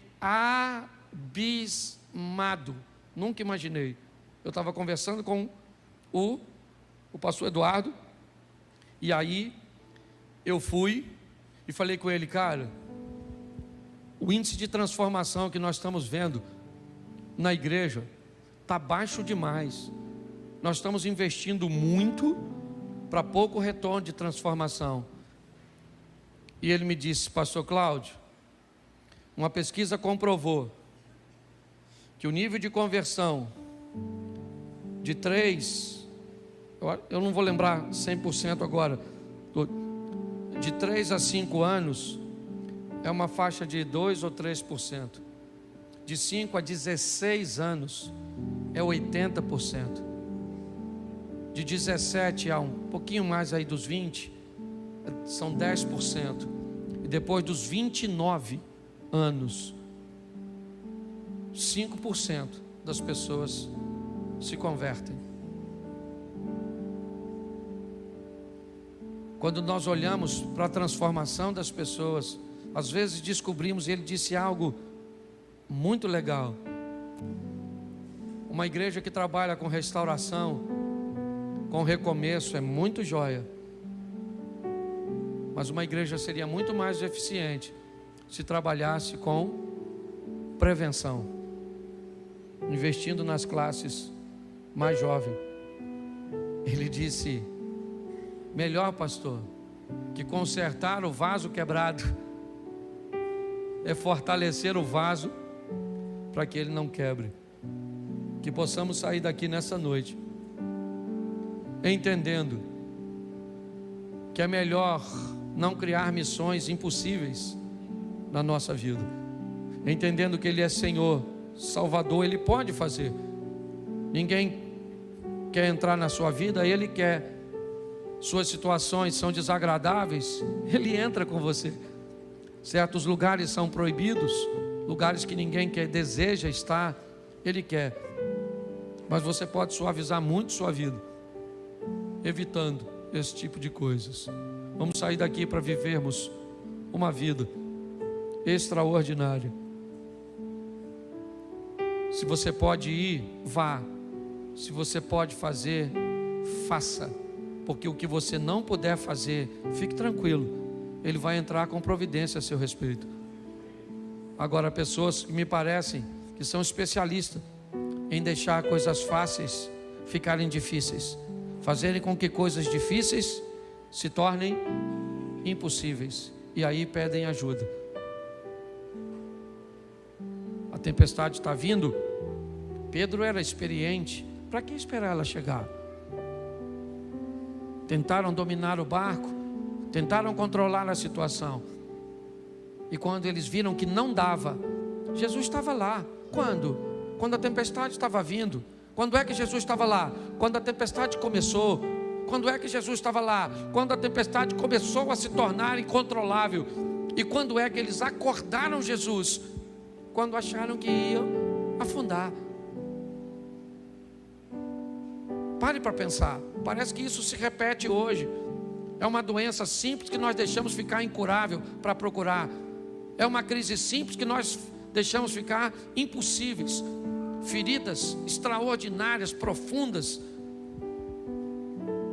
abismado. Nunca imaginei. Eu estava conversando com o pastor Eduardo, e aí eu fui e falei com ele: cara, o índice de transformação que nós estamos vendo na igreja está baixo demais. Nós estamos investindo muito para pouco retorno de transformação. E ele me disse: pastor Cláudio, uma pesquisa comprovou que o nível de conversão de 3, eu não vou lembrar 100% agora, de 3 a 5 anos, é uma faixa de 2 ou 3%. De 5 a 16 anos, é 80%. De 17 a um pouquinho mais aí dos 20, são 10%. E depois dos 29 anos, 5% das pessoas se convertem. Quando nós olhamos para a transformação das pessoas, às vezes descobrimos, ele disse algo muito legal: uma igreja que trabalha com restauração, com recomeço, é muito joia, mas uma igreja seria muito mais eficiente se trabalhasse com prevenção, investindo nas classes mais jovens. Ele disse: melhor, pastor, que consertar o vaso quebrado é fortalecer o vaso para que ele não quebre. Que possamos sair daqui nessa noite entendendo que é melhor não criar missões impossíveis na nossa vida, entendendo que Ele é Senhor, Salvador, Ele pode fazer. Ninguém quer entrar na sua vida, Ele quer. Suas situações são desagradáveis, Ele entra com você. Certos lugares são proibidos, lugares que ninguém quer, deseja estar, Ele quer. Mas você pode suavizar muito sua vida, evitando esse tipo de coisas. Vamos sair daqui para vivermos uma vida extraordinária. Se você pode ir, vá. Se você pode fazer, faça. Porque o que você não puder fazer, fique tranquilo, Ele vai entrar com providência a seu respeito. Agora, pessoas que me parecem que são especialistas em deixar coisas fáceis ficarem difíceis, fazerem com que coisas difíceis se tornem impossíveis, e aí pedem ajuda. A tempestade está vindo. Pedro era experiente, para que esperar ela chegar? Tentaram dominar o barco, tentaram controlar a situação, e quando eles viram que não dava, Jesus estava lá. Quando? Quando a tempestade estava vindo. Quando é que Jesus estava lá? Quando a tempestade começou. Quando é que Jesus estava lá? Quando a tempestade começou a se tornar incontrolável. E quando é que eles acordaram Jesus? Quando acharam que iam afundar. Pare para pensar. Parece que isso se repete hoje. É uma doença simples que nós deixamos ficar incurável para procurar. É uma crise simples que nós deixamos ficar impossíveis. Feridas extraordinárias, profundas.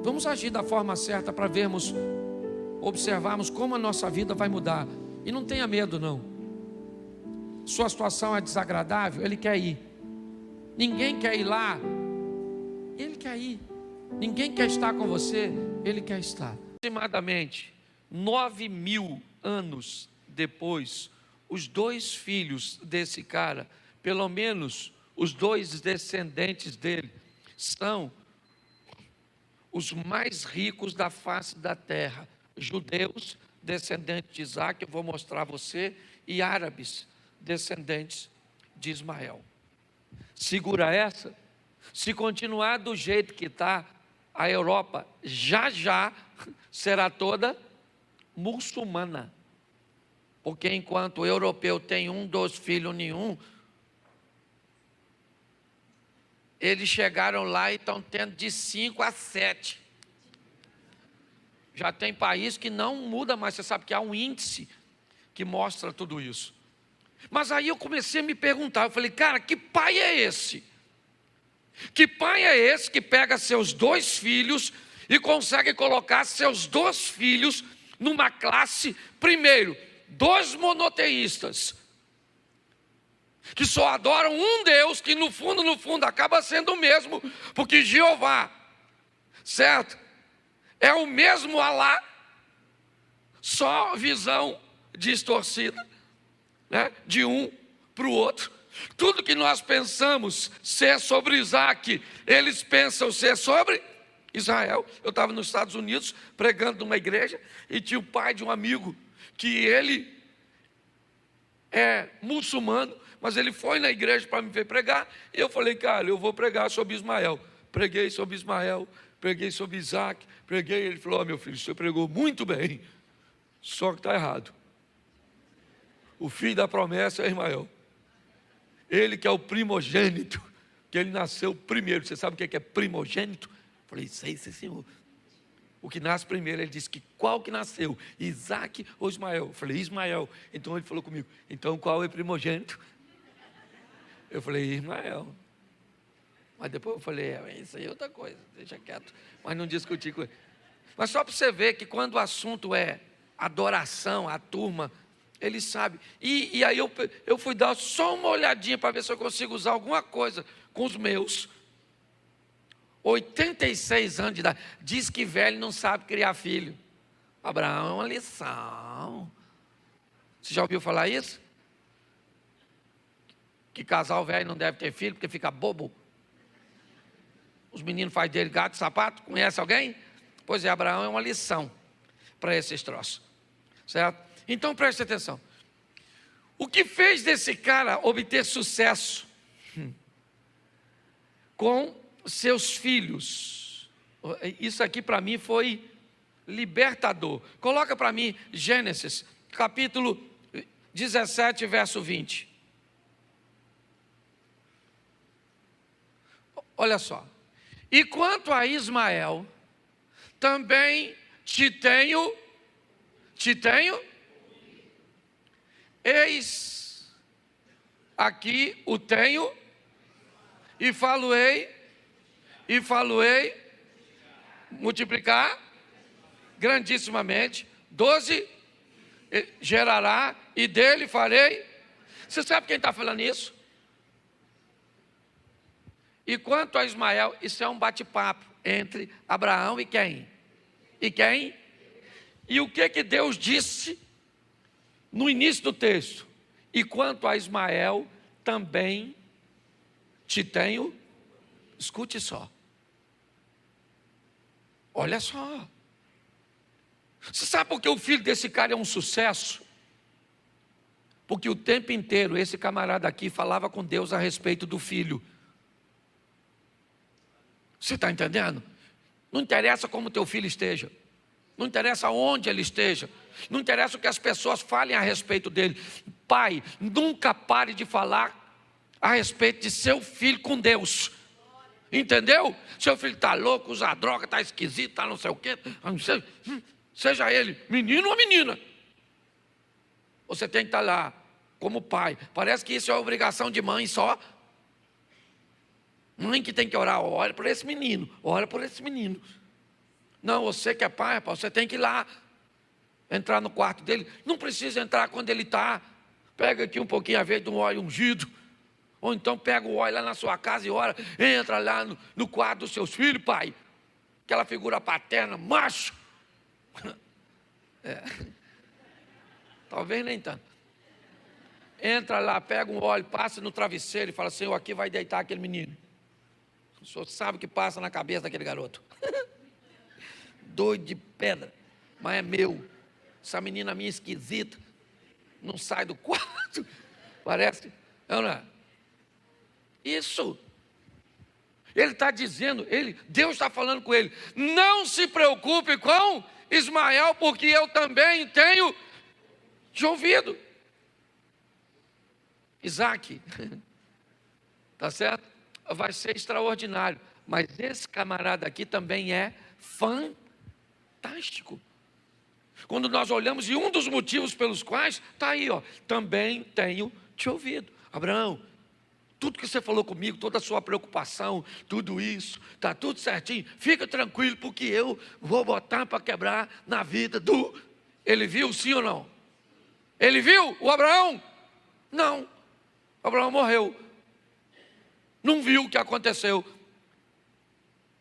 Vamos agir da forma certa para vermos, observarmos como a nossa vida vai mudar. E não tenha medo não. Sua situação é desagradável, Ele quer ir. Ninguém quer ir lá, Ele quer ir. Ninguém quer estar com você, Ele quer estar. Aproximadamente 9.000 anos depois, os 2 filhos desse cara, pelo menos os 2 descendentes dele, são os mais ricos da face da terra. Judeus, descendentes de Isaac, eu vou mostrar a você, e árabes, descendentes de Ismael. Segura essa. Se continuar do jeito que está, a Europa já será toda muçulmana. Porque enquanto o europeu tem 1, 2 filhos nenhum, eles chegaram lá e estão tendo de 5 a 7. Já tem país que não muda mais. Você sabe que há um índice que mostra tudo isso. Mas aí eu comecei a me perguntar, eu falei, cara, que pai é esse? Que pai é esse que pega seus 2 filhos e consegue colocar seus 2 filhos numa classe, primeiro, 2 monoteístas, que só adoram um Deus, que no fundo acaba sendo o mesmo, porque Jeová, certo? É o mesmo Alá, só visão distorcida, né? De um para o outro. Tudo que nós pensamos ser sobre Isaac, eles pensam ser sobre Israel. Eu estava nos Estados Unidos pregando numa igreja e tinha o pai de um amigo que ele é muçulmano, mas ele foi na igreja para me ver pregar, e eu falei, cara, eu vou pregar sobre Ismael. Preguei sobre Ismael, preguei sobre Isaac, preguei, ele falou, meu filho, você pregou muito bem, só que está errado. O filho da promessa é Ismael. Ele que é o primogênito, que ele nasceu primeiro. Você sabe o que é primogênito? Eu falei, sei, senhor. O que nasce primeiro, ele disse que qual que nasceu? Isaac ou Ismael? Eu falei, Ismael. Então ele falou comigo, então qual é o primogênito? Eu falei, Ismael. Mas depois eu falei, isso aí é outra coisa, deixa quieto. Mas não discuti com ele. Mas só para você ver que quando o assunto é adoração, a turma, ele sabe. E aí eu fui dar só uma olhadinha para ver se eu consigo usar alguma coisa com os meus. 86 anos de idade. Diz que velho não sabe criar filho. Abraão é uma lição. Você já ouviu falar isso? Que casal velho não deve ter filho porque fica bobo. Os meninos fazem dele gato e sapato. Conhece alguém? Pois é, Abraão é uma lição para esses troços. Certo? Então preste atenção. O que fez desse cara obter sucesso com seus filhos? Isso aqui para mim foi libertador. Coloca para mim Gênesis, capítulo 17, verso 20. Olha só. E quanto a Ismael, também te tenho, eis aqui o tenho, e falo-ei, multiplicar grandissimamente, 12 gerará, e dele farei. Você sabe quem está falando isso? E quanto a Ismael, isso é um bate-papo entre Abraão e quem? E quem? E o que Deus disse no início do texto? E quanto a Ismael, também te tenho. Escute só. Olha só. Você sabe por que o filho desse cara é um sucesso? Porque o tempo inteiro esse camarada aqui falava com Deus a respeito do filho. Você está entendendo? Não interessa como teu filho esteja, não interessa onde ele esteja, não interessa o que as pessoas falem a respeito dele. Pai, nunca pare de falar a respeito de seu filho com Deus. Entendeu? Seu filho está louco, usa droga, está esquisito, está não sei o quê, não sei, seja ele menino ou menina, você tem que estar lá como pai. Parece que isso é obrigação de mãe só. Mãe que tem que orar, ora por esse menino, ora por esse menino. Não, você que é pai, rapaz, você tem que ir lá, entrar no quarto dele. Não precisa entrar quando ele está. Pega aqui um pouquinho a vez de um óleo ungido. Ou então pega o óleo lá na sua casa e ora. Entra lá no quarto dos seus filhos, pai. Aquela figura paterna, macho. Talvez nem tanto. Entra lá, pega um óleo, passa no travesseiro e fala, Senhor, aqui vai deitar aquele menino. O senhor sabe o que passa na cabeça daquele garoto. Doido de pedra, mas é meu. Essa menina minha esquisita, não sai do quarto, parece, não é? Isso. Ele está dizendo, Deus está falando com ele, não se preocupe com Ismael, porque eu também tenho te ouvido. Isaac, tá certo? Vai ser extraordinário, mas esse camarada aqui também é fantástico. Quando nós olhamos, e um dos motivos pelos quais, está aí, ó, também tenho tinha ouvido. Abraão, tudo que você falou comigo, toda a sua preocupação, tudo isso, está tudo certinho. Fica tranquilo, porque eu vou botar para quebrar na vida do... Ele viu, sim ou não? Ele viu o Abraão? Não. Abraão morreu. Não viu o que aconteceu.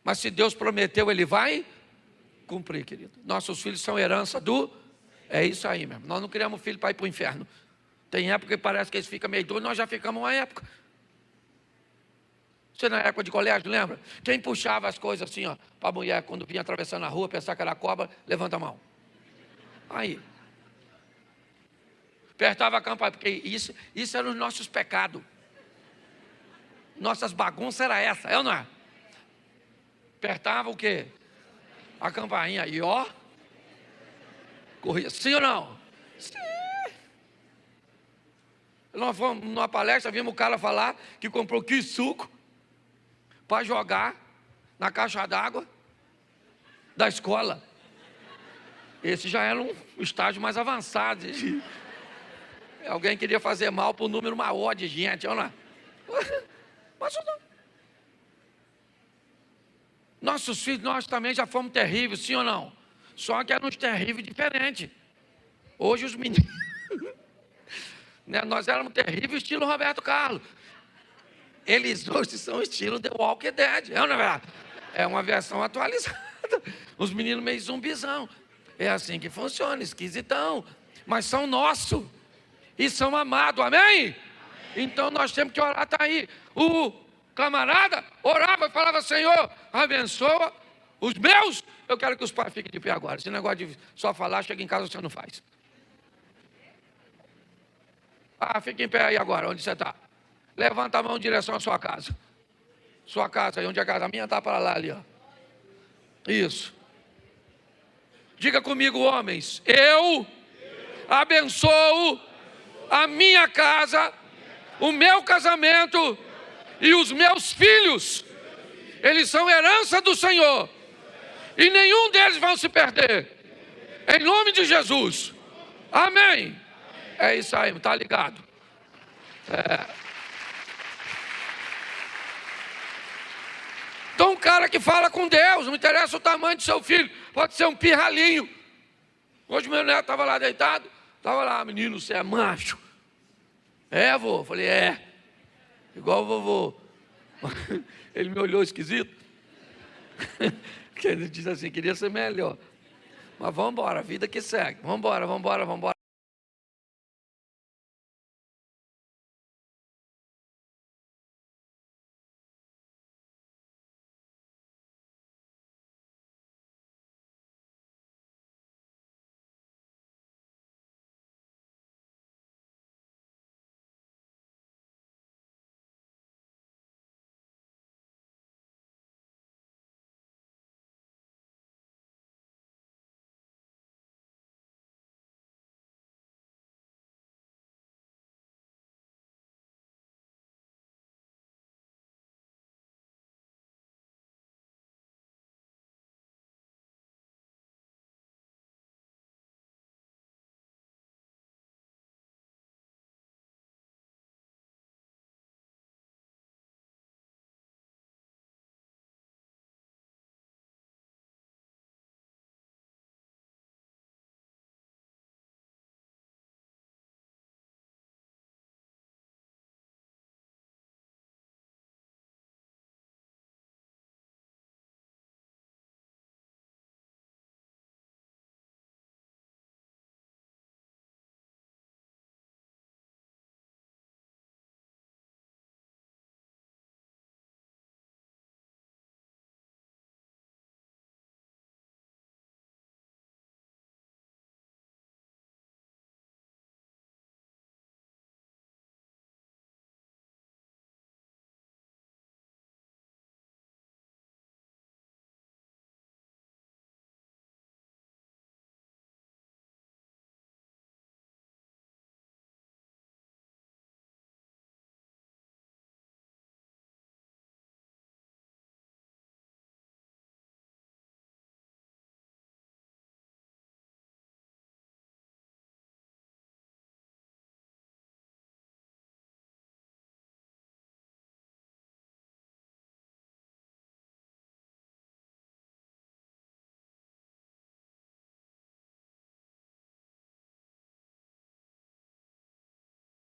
Mas se Deus prometeu, Ele vai cumprir, querido. Nossos filhos são herança do... É isso aí mesmo. Nós não criamos filho para ir para o inferno. Tem época que parece que eles ficam meio doidos, nós já ficamos uma época. Você na época de colégio, lembra? Quem puxava as coisas assim, ó, para a mulher, quando vinha atravessando a rua, pensar que era cobra, levanta a mão. Aí. Apertava a campainha, porque isso eram os nossos pecados. Nossas bagunças era essa, é ou não é? Apertava o quê? A campainha, e ó, corria, sim ou não? Sim. Nós fomos numa palestra, vimos o cara falar que comprou 15 suco para jogar na caixa d'água da escola. Esse já era um estágio mais avançado. Alguém queria fazer mal para o número maior de gente, olha lá. Mas não. Nossos filhos, nós também já fomos terríveis, sim ou não? Só que eram uns terríveis diferentes. Hoje os meninos... Nós éramos terríveis, estilo Roberto Carlos. Eles hoje são estilo The Walking Dead. É, não é? É uma versão atualizada. Os meninos meio zumbizão. É assim que funciona, esquisitão. Mas são nossos. E são amados, amém? Então nós temos que orar, está aí. O camarada orava e falava, Senhor, abençoa os meus. Eu quero que os pais fiquem de pé agora. Esse negócio de só falar, chega em casa você não faz. Ah, fica em pé aí agora, onde você está. Levanta a mão em direção à sua casa. Sua casa aí, onde é a casa? A minha está para lá ali, ó. Isso. Diga comigo, homens. Eu abençoo a minha casa, o meu casamento e os meus filhos. Eles são herança do Senhor. E nenhum deles vai se perder. Em nome de Jesus. Amém. É isso aí, está ligado? Então, um cara que fala com Deus, não interessa o tamanho do seu filho, pode ser um pirralhinho. Hoje meu neto estava lá deitado, estava lá, menino, você é macho? É, vô? Falei, é. Igual o vovô. Ele me olhou esquisito. Ele disse assim, queria ser melhor. Mas vamos embora, a vida que segue. Vamos embora, vamos embora, vamos embora.